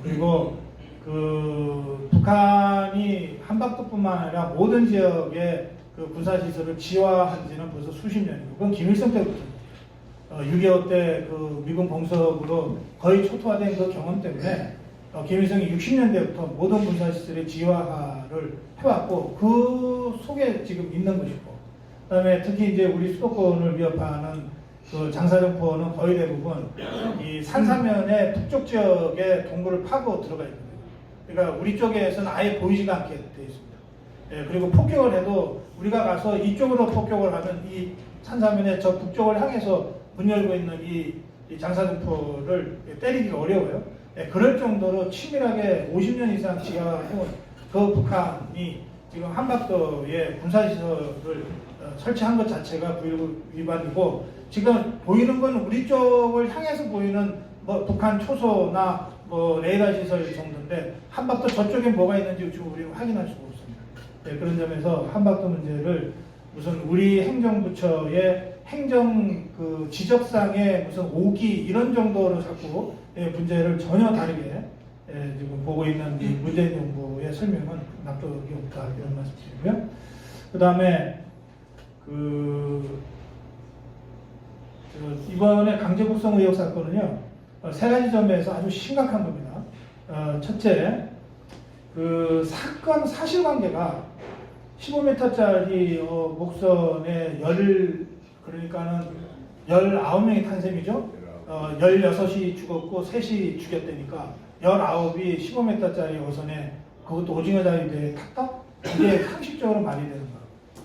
그리고 그 북한이 한박도뿐만 아니라 모든 지역에 그 군사시설을 지화한 지는 벌써 수십 년이고 그건 김일성 때부터 6.25 때 그 미군 공습으로 거의 초토화된 그 경험 때문에 김일성이 60년대부터 모든 군사시설의 지화를 해왔고 그 속에 지금 있는 것이고 그다음에 특히 이제 우리 수도권을 위협하는 그 장사정포는 거의 대부분 이 산사면의 북쪽 지역에 동굴을 파고 들어가 있거든요. 그러니까 우리 쪽에서는 아예 보이지가 않게 되어 있습니다. 예, 그리고 폭격을 해도 우리가 가서 이쪽으로 폭격을 하면 이 산사면의 저 북쪽을 향해서 문 열고 있는 이 장사정포를 때리기가 어려워요. 예, 그럴 정도로 치밀하게 50년 이상 지어온 그 북한이 지금 한박도에 군사시설을 설치한 것 자체가 9.19 위반이고 지금 보이는 건 우리 쪽을 향해서 보이는 뭐 북한 초소나 뭐 레이더 시설 정도인데 한박도 저쪽에 뭐가 있는지 지금 우리는 확인할 수가 없습니다. 네, 그런 점에서 한박도 문제를 무슨 우리 행정부처의 행정 그 지적상의 무슨 오기 이런 정도로 자꾸 문제를 전혀 다르게 지금 보고 있는 이 문재인 정부의 설명은 납득이 없다 이런 말씀드리고요. 그 다음에 이번에 강제국성 의혹 사건은요, 세 가지 점에서 아주 심각한 겁니다. 첫째, 그 사건 사실관계가 15m짜리 목선에 그러니까는 19명이 탄 셈이죠. 16이 죽었고 3이 죽였다니까 19이 15m짜리 어선에 그것도 오징어 자리에 탔다? 이게 상식적으로 말이 되는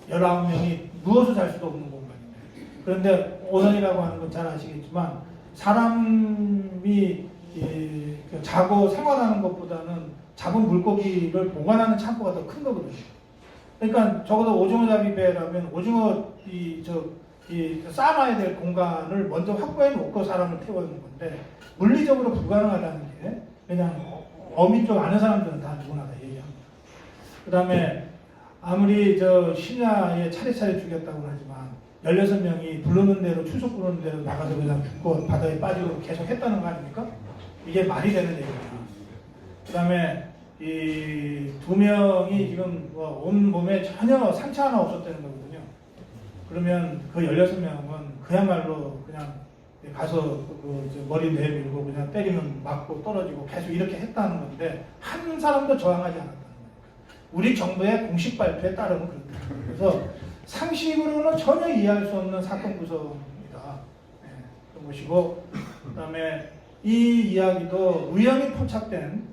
거야. 19명이 누워서 잘 수도 없는 공간인데. 그런데 오선이라고 하는 건 잘 아시겠지만 사람이 자고 생활하는 것보다는 잡은 물고기를 보관하는 창고가 더 큰 거거든요. 그러니까 적어도 오징어 잡이 배라면 오징어 쌓아놔야 될 공간을 먼저 확보해 놓고 사람을 태워주는 건데 물리적으로 불가능하다는 게 그냥 어민 쪽 아는 사람들은 다 누구나 다 얘기합니다. 그 다음에 아무리 심야에 차례차례 죽였다고 하지만 16명이 부르는 대로 추석 부르는 대로 나가서 그냥 죽고 바다에 빠지고 계속 했다는 거 아닙니까? 이게 말이 되는 얘기입니다. 그 다음에 이 2명이 지금 온 몸에 전혀 상처 하나 없었다는 거거든요. 그러면 그 16명은 그야말로 그냥 가서 머리 내밀고 그냥 때리면 맞고 떨어지고 계속 이렇게 했다는 건데 한 사람도 저항하지 않았다는 거예요. 우리 정부의 공식 발표에 따르면 그렇다. 그래서 상식으로는 전혀 이해할 수 없는 사건 구성입니다. 네, 그런 것이고 그다음에 이 이야기도 우연히 포착된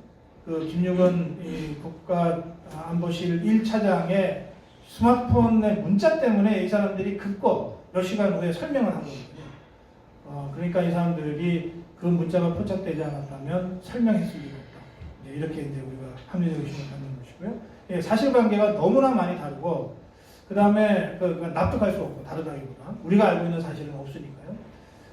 그 김육은 국가안보실 1차장의 스마트폰의 문자 때문에 이 사람들이 긋고 몇 시간 후에 설명을 한 거거든요. 그러니까 이 사람들이 그 문자가 포착되지 않았다면 설명했을 리가 없다. 이렇게 이제 우리가 합리적 의심을 갖는 것이고요. 예, 사실관계가 너무나 많이 다르고 그 다음에 납득할 수 없고 다르다기보다 우리가 알고 있는 사실은 없으니까요.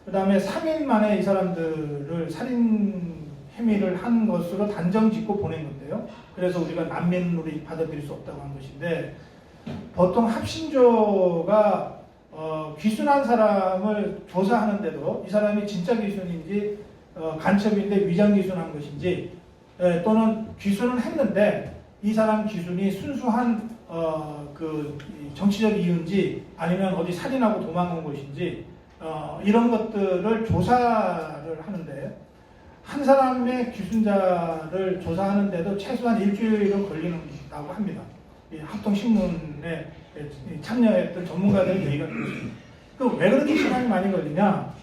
그 다음에 3일 만에 이 사람들을 살인 혐의를 한 것으로 단정 짓고 보낸 건데요. 그래서 우리가 난민으로 받아들일 수 없다고 한 것인데 보통 합신조가 귀순한 사람을 조사하는데도 이 사람이 진짜 귀순인지 간첩인데 위장 귀순한 것인지 또는 귀순은 했는데 이 사람 귀순이 순수한 그 정치적 이유인지 아니면 어디 살인하고 도망간 것인지 이런 것들을 조사를 하는데 한 사람의 귀순자를 조사하는데도 최소한 일주일은 걸린다고 합니다. 이 합동신문에 참여했던 전문가들의 얘기가 그렇습니다. 왜 그렇게 시간이 많이 걸리냐?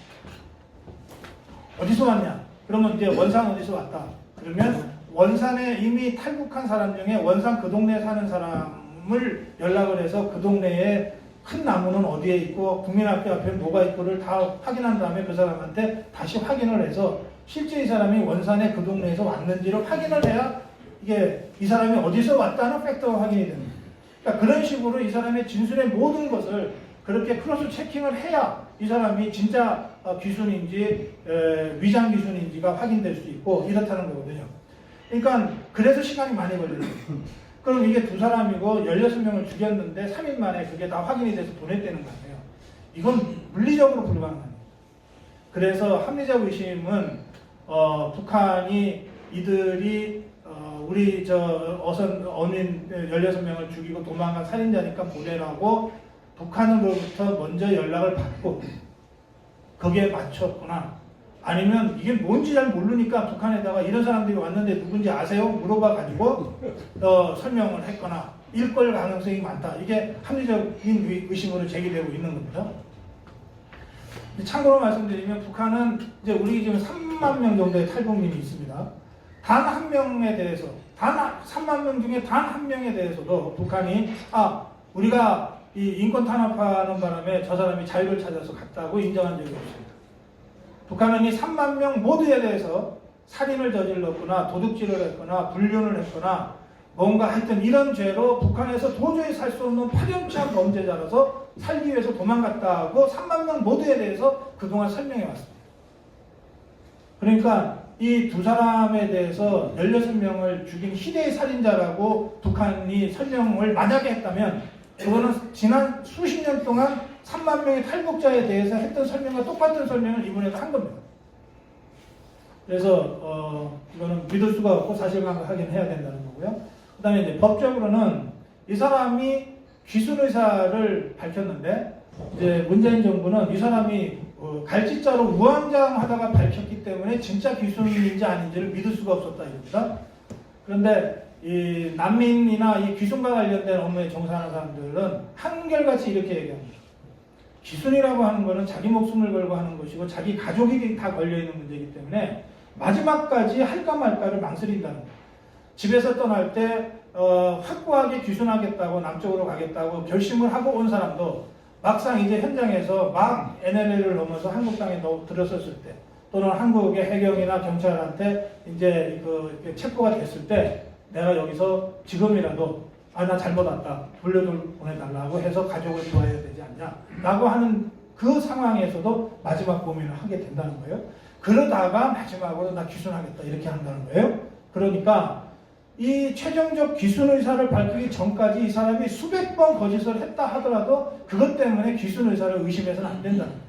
어디서 왔냐? 그러면 이제 원산 어디서 왔다. 그러면 원산에 이미 탈북한 사람 중에 원산 그 동네에 사는 사람을 연락을 해서 그 동네에 큰 나무는 어디에 있고 국민학교 앞에 뭐가 있고를 다 확인한 다음에 그 사람한테 다시 확인을 해서 실제 이 사람이 원산에 그 동네에서 왔는지를 확인을 해야 이게 이 사람이 어디서 왔다는 팩터가 확인이 됩니다. 그러니까 그런 식으로 이 사람의 진술의 모든 것을 그렇게 크로스 체킹을 해야 이 사람이 진짜 귀순인지 위장 귀순인지가 확인될 수 있고 이렇다는 거거든요. 그러니까 그래서 시간이 많이 걸리는 거예요. 그럼 이게 두 사람이고 16명을 죽였는데 3일 만에 그게 다 확인이 돼서 보냈다는 거 아니에요. 이건 물리적으로 불가능합니다. 그래서 합리적 의심은 북한이 이들이 우리 어민 16명을 죽이고 도망간 살인자니까 보내라고 북한으로부터 먼저 연락을 받고 거기에 맞췄거나 아니면 이게 뭔지 잘 모르니까 북한에다가 이런 사람들이 왔는데 누군지 아세요? 물어봐 가지고 설명을 했거나 일걸 가능성이 많다. 이게 합리적인 의심으로 제기되고 있는 겁니다. 참고로 말씀드리면 북한은 이제 우리 지금 3만 명 정도의 탈북민이 있습니다. 단 한 명에 대해서 3만 명 중에 단 한 명에 대해서도 북한이 우리가 이 인권 탄압하는 바람에 저 사람이 자유를 찾아서 갔다고 인정한 적이 없습니다. 북한은 이 3만 명 모두에 대해서 살인을 저질렀거나 도둑질을 했거나 불륜을 했거나 뭔가 하여튼 이런 죄로 북한에서 도저히 살 수 없는 파렴치한 범죄자라서 살기 위해서 도망갔다고 3만 명 모두에 대해서 그동안 설명해 왔습니다. 그러니까 이 두 사람에 대해서 16명을 죽인 희대의 살인자라고 북한이 설명을 만약에 했다면 그거는 지난 수십 년 동안 3만 명의 탈북자에 대해서 했던 설명과 똑같은 설명을 이번에도 한 겁니다. 그래서 이거는 믿을 수가 없고 사실관계 확인해야 된다는 거고요. 그 다음에 이제 법적으로는 이 사람이 귀순 의사를 밝혔는데 이제 문재인 정부는 이 사람이 갈짓자로 우왕좌왕하다가 밝혔기 때문에 진짜 귀순인지 아닌지를 믿을 수가 없었다 이겁니다. 그런데 이 난민이나 이 귀순과 관련된 업무에 종사하는 사람들은 한결같이 이렇게 얘기합니다. 귀순이라고 하는 것은 자기 목숨을 걸고 하는 것이고 자기 가족이 다 걸려있는 문제이기 때문에 마지막까지 할까 말까를 망설인다는 거예요. 집에서 떠날 때 확고하게 귀순하겠다고 남쪽으로 가겠다고 결심을 하고 온 사람도 막상 이제 현장에서 막 NLL을 넘어서 한국 땅에 들어섰을 때 또는 한국의 해경이나 경찰한테 이제 체포가 됐을 때 내가 여기서 지금이라도 나 잘못 왔다 보내달라고 해서 가족을 도와야 되지 않냐 라고 하는 그 상황에서도 마지막 고민을 하게 된다는 거예요. 그러다가 마지막으로 나 귀순하겠다 이렇게 한다는 거예요. 그러니까 이 최종적 귀순 의사를 밝히기 전까지 이 사람이 수백 번 거짓을 했다 하더라도 그것 때문에 귀순 의사를 의심해서는 안 된다는 거예요.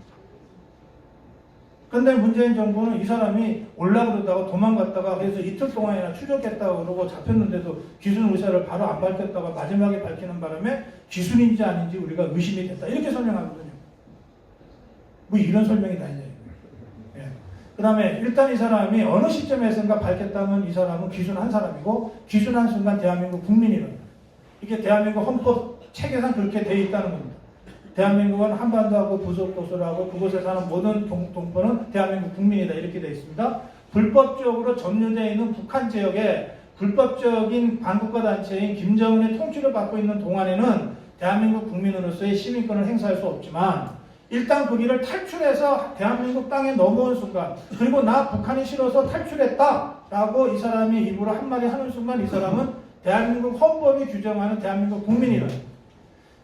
그런데 문재인 정부는 이 사람이 올라그러다가 도망갔다가 그래서 이틀 동안이나 추적했다고 그러고 잡혔는데도 귀순 의사를 바로 안 밝혔다가 마지막에 밝히는 바람에 귀순인지 아닌지 우리가 의심이 됐다 이렇게 설명하거든요. 뭐 이런 설명이 다 있냐. 그 다음에 일단 이 사람이 어느 시점에선가 밝혔다면 이 사람은 귀순한 사람이고 귀순한 순간 대한민국 국민이랍니다. 이게 대한민국 헌법 체계상 그렇게 돼 있다는 겁니다. 대한민국은 한반도하고 부속도서라고 그곳에 사는 모든 동포는 대한민국 국민이다 이렇게 돼 있습니다. 불법적으로 점유되어 있는 북한 지역에 불법적인 반국가 단체인 김정은의 통치를 받고 있는 동안에는 대한민국 국민으로서의 시민권을 행사할 수 없지만 일단 그 길을 탈출해서 대한민국 땅에 넘어온 순간 그리고 나 북한이 싫어서 탈출했다라고 이 사람이 입으로 한마디 하는 순간 이 사람은 대한민국 헌법이 규정하는 대한민국 국민이다.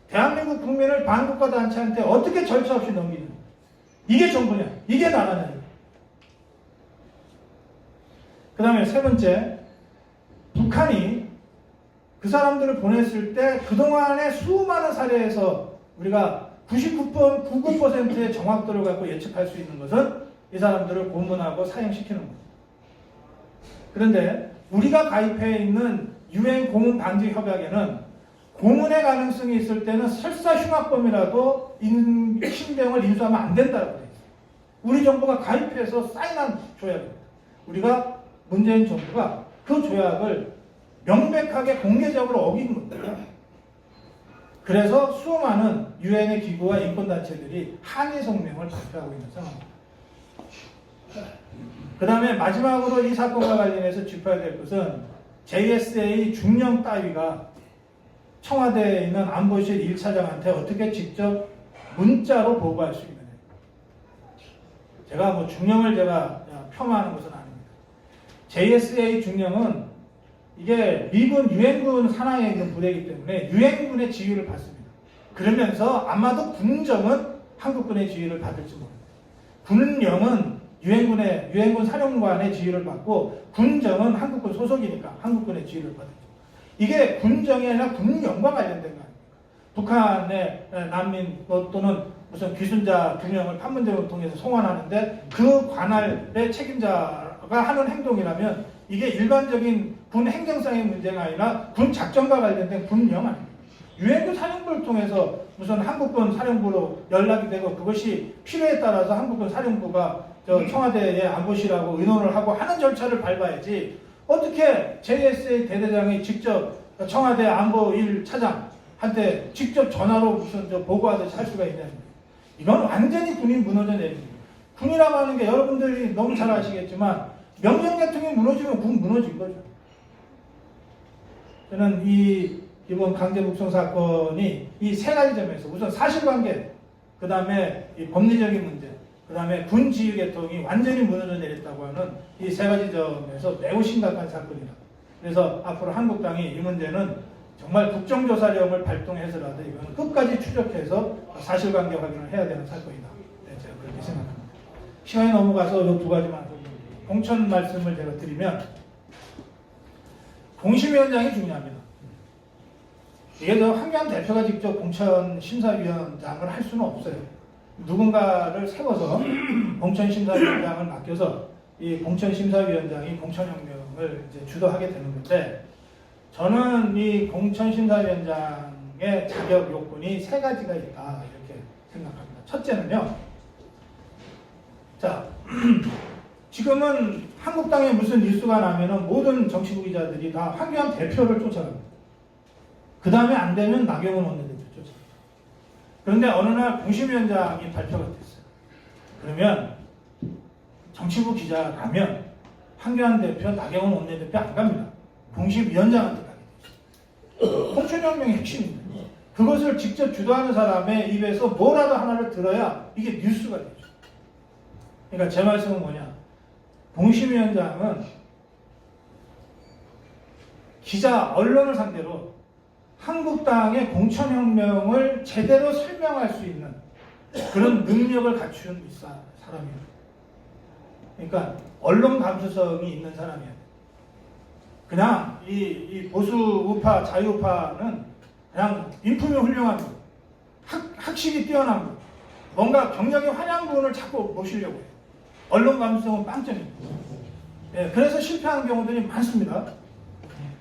대한민국 국민을 반국가 단체한테 어떻게 절차 없이 넘기냐. 이게 정부냐. 이게 나라냐. 그 다음에 세 번째, 북한이 그 사람들을 보냈을 때 그동안의 수많은 사례에서 우리가 99.99%의 정확도를 갖고 예측할 수 있는 것은 이 사람들을 고문하고 사형시키는 겁니다. 그런데 우리가 가입해 있는 유엔 고문 방지 협약에는 고문의 가능성이 있을 때는 설사 흉악범이라도 신병을 인수하면 안 된다고 되어 있어요. 우리 정부가 가입해서 사인한 조약입니다. 우리가 문재인 정부가 그 조약을 명백하게 공개적으로 어긴 겁니다. 그래서 수많은 유엔의 기구와 인권단체들이 항의 성명을 발표하고 있는 상황입니다. 그 다음에 마지막으로 이 사건과 관련해서 짚어야 될 것은 JSA 중령 따위가 청와대에 있는 안보실 1차장한테 어떻게 직접 문자로 보고할 수 있느냐. 제가 뭐 중령을 제가 폄하하는 것은 아닙니다. JSA 중령은 이게 미군 유엔군 산하에 있는 부대이기 때문에 유엔군의 지휘를 받습니다. 그러면서 아마도 군정은 한국군의 지휘를 받을지 모릅니다. 군령은 유엔군 사령관의 지휘를 받고 군정은 한국군 소속이니까 한국군의 지휘를 받죠. 이게 군정이 아니라 군령과 관련된 거 아닙니까? 북한의 난민 또는 무슨 귀순자 2명을 판문점을 통해서 송환하는데 그 관할의 책임자가 하는 행동이라면 이게 일반적인 군 행정상의 문제가 아니라 군 작전과 관련된 군령 아닙니까? 유엔군 사령부를 통해서 무슨 한국군 사령부로 연락이 되고 그것이 필요에 따라서 한국군 사령부가 청와대에 안보실하고 의논을 하고 하는 절차를 밟아야지 어떻게 JSA 대대장이 직접 청와대 안보 1차장한테 직접 전화로 무슨 보고하듯이 할 수가 있냐는 이건 완전히 군이 무너져 내립니다. 군이라고 하는 게 여러분들이 너무 잘 아시겠지만 명령 계통이 무너지면 군 무너진 거죠. 저는 이번 강제 북송 사건이 이 세 가지 점에서 우선 사실관계, 그 다음에 이 법리적인 문제, 그 다음에 군 지휘 계통이 완전히 무너져 내렸다고 하는 이 세 가지 점에서 매우 심각한 사건이다. 그래서 앞으로 한국 땅이 이 문제는 정말 국정조사령을 발동해서라도 이거는 끝까지 추적해서 사실관계 확인을 해야 되는 사건이다. 네, 제가 그렇게 생각합니다. 시간이 넘어가서 이 두 가지만 공천 말씀을 제가 드리면 공심위원장이 중요합니다. 이게 저 황교안 대표가 직접 공천 심사위원장을 할 수는 없어요. 누군가를 세워서 공천 심사위원장을 맡겨서 이 공천 심사위원장이 공천혁명을 이제 주도하게 되는 건데, 저는 이 공천 심사위원장의 자격 요건이 세 가지가 있다 이렇게 생각합니다. 첫째는요, 자 지금은 한국당에 무슨 뉴스가 나면은 모든 정치부 기자들이 다 황교안 대표를 쫓아갑니다. 그 다음에 안 되면 나경원 원내대표 쫓아갑니다. 그런데 어느 날 공심위원장이 발표가 됐어요. 그러면 정치부 기자라면 황교안 대표, 나경원 원내대표 안 갑니다. 공심위원장한테 가게 돼요. 공천혁명의 핵심입니다. 그것을 직접 주도하는 사람의 입에서 뭐라도 하나를 들어야 이게 뉴스가 되죠. 그러니까 제 말씀은 뭐냐, 공심위원장은 기자, 언론을 상대로 한국당의 공천혁명을 제대로 설명할 수 있는 그런 능력을 갖춘 사람이에요. 그러니까 언론 감수성이 있는 사람이에요. 그냥 이 보수 우파, 자유우파는 그냥 인품이 훌륭한 거, 학식이 뛰어난 거, 뭔가 경력의 환양분을 자꾸 모시려고 해요. 언론 감수성은 빵점입니다. 예, 그래서 실패하는 경우들이 많습니다.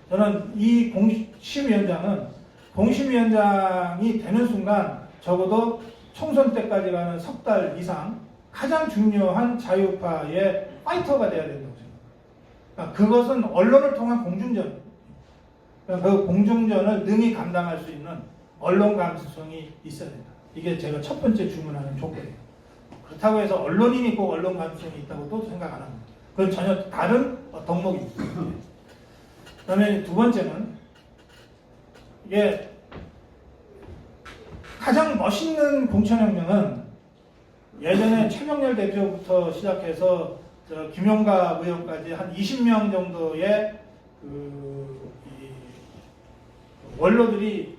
저는 이 공심위원장은 공심위원장이 되는 순간 적어도 총선 때까지 가는 석 달 이상 가장 중요한 자유파의 파이터가 돼야 된다고 생각합니다. 그러니까 그것은 언론을 통한 공중전, 그러니까 그 공중전을 능히 감당할 수 있는 언론 감수성이 있어야 된다. 이게 제가 첫 번째 주문하는 조건이에요. 그렇다고 해서 언론인이 꼭 언론 감수성이 있다고도 생각 안 합니다. 그건 전혀 다른 덕목입니다. 그 다음에 두 번째는 이게 가장 멋있는 공천혁명은 예전에 최명렬 대표부터 시작해서 김용갑 의원까지 한 20명 정도의 원로들이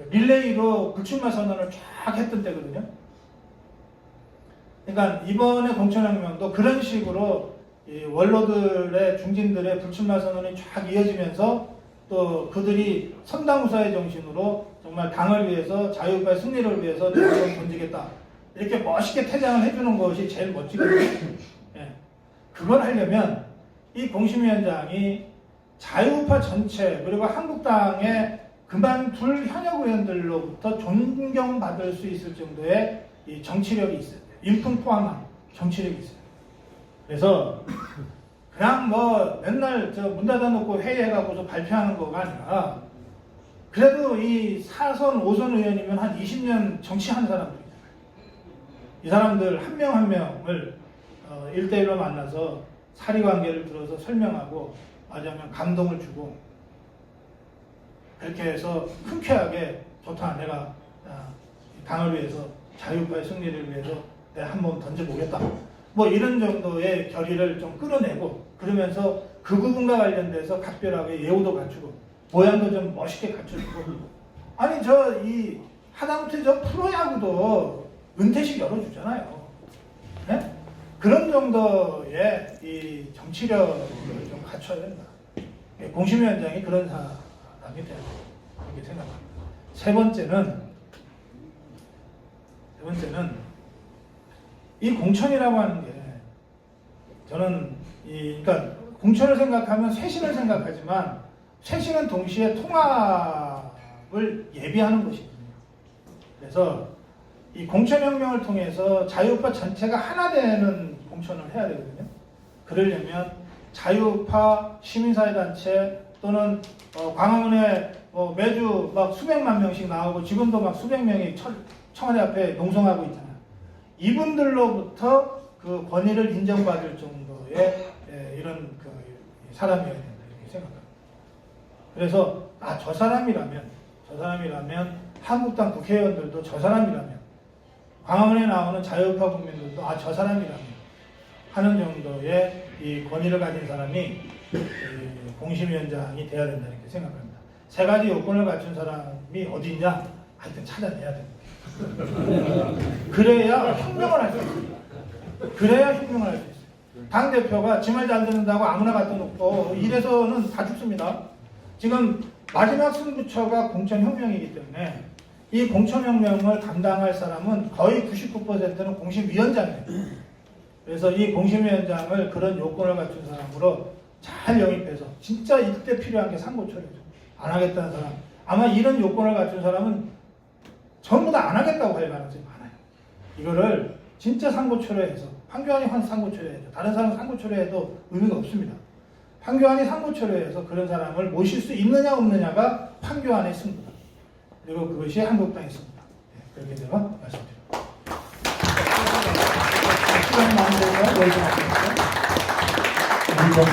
릴레이로 불출마 선언을 쫙 했던 때거든요. 그러니까 이번에 공천혁명도 그런 식으로 이 원로들의 중진들의 불출마 선언이 쫙 이어지면서 또 그들이 선당우사의 정신으로 정말 당을 위해서, 자유파의 승리를 위해서 내가 던지겠다 이렇게 멋있게 퇴장을 해주는 것이 제일 멋지거든요. 예. 그걸 하려면 이 공심위원장이 자유파 전체 그리고 한국당의 그만둘 현역 의원들로부터 존경받을 수 있을 정도의 이 정치력이 있어요. 인품 포함한 정치력이 있어요. 그래서 그냥 뭐 맨날 문 닫아놓고 회의해가고서 발표하는 거가 아니라 그래도 이 4선, 5선 의원이면 한 20년 정치한 사람들이잖아요. 이 사람들 한 명 한 명을 1대1로 만나서 사리관계를 들어서 설명하고 맞으면 감동을 주고 그렇게 해서 흔쾌하게 좋다, 내가 당을 위해서, 자유파의 승리를 위해서 내가 한번 던져보겠다, 뭐 이런 정도의 결의를 좀 끌어내고, 그러면서 그 부분과 관련돼서 각별하게 예우도 갖추고 모양도 좀 멋있게 갖춰주고, 아니 이 하다못해 저 프로야구도 은퇴식 열어주잖아요. 네? 그런 정도의 이 정치력을 좀 갖춰야 된다. 공심위원장이 그런 사람이 돼야 된다, 이렇게 생각합니다. 세 번째는 이 공천이라고 하는 게, 저는 그러니까 공천을 생각하면 쇄신을 생각하지만 쇄신은 동시에 통합을 예비하는 것이거든요. 그래서 이 공천혁명을 통해서 자유파 전체가 하나 되는 공천을 해야 되거든요. 그러려면 자유파 시민사회단체 또는 광화문에 매주 막 수백만 명씩 나오고 지금도 막 수백 명이 청와대 앞에 농성하고 있잖아요. 이분들로부터 그 권위를 인정받을 정도의 이런 사람이어야 된다, 이렇게 생각합니다. 그래서 저 사람이라면 한국당 국회의원들도 저 사람이라면, 광화문에 나오는 자유파 국민들도 저 사람이라면 하는 정도의 이 권위를 가진 사람이 공심위원장이 돼야 된다, 이렇게 생각합니다. 세 가지 요건을 갖춘 사람이 어디 있냐? 하여튼 찾아내야 됩니다. 그래야 혁명을 할 수 있습니다. 그래야 혁명을 할 수 있어요. 당대표가 지 말 잘 듣는다고 아무나 갖다 놓고 이래서는 다 죽습니다. 지금 마지막 승부처가 공천혁명이기 때문에 이 공천혁명을 감당할 사람은 거의 99%는 공심위원장이에요. 그래서 이 공심위원장을 그런 요건을 갖춘 사람으로 잘 영입해서 진짜 이때 필요한 게 상고처리죠. 안 하겠다는 사람. 아마 이런 요건을 갖춘 사람은 전부 다 안 하겠다고 할 가능성이 많아요. 이거를 진짜 상고처리해서 황교안이 상고처리해야죠. 다른 사람 상고처리해도 의미가 없습니다. 황교안이 상고처리해서 그런 사람을 모실 수 있느냐 없느냐가 황교안의 승부다. 그리고 그것이 한국당의 승부다. 그렇게 제가 말씀드립니다. 시간이 많은 데가 여기서 마치겠습니다.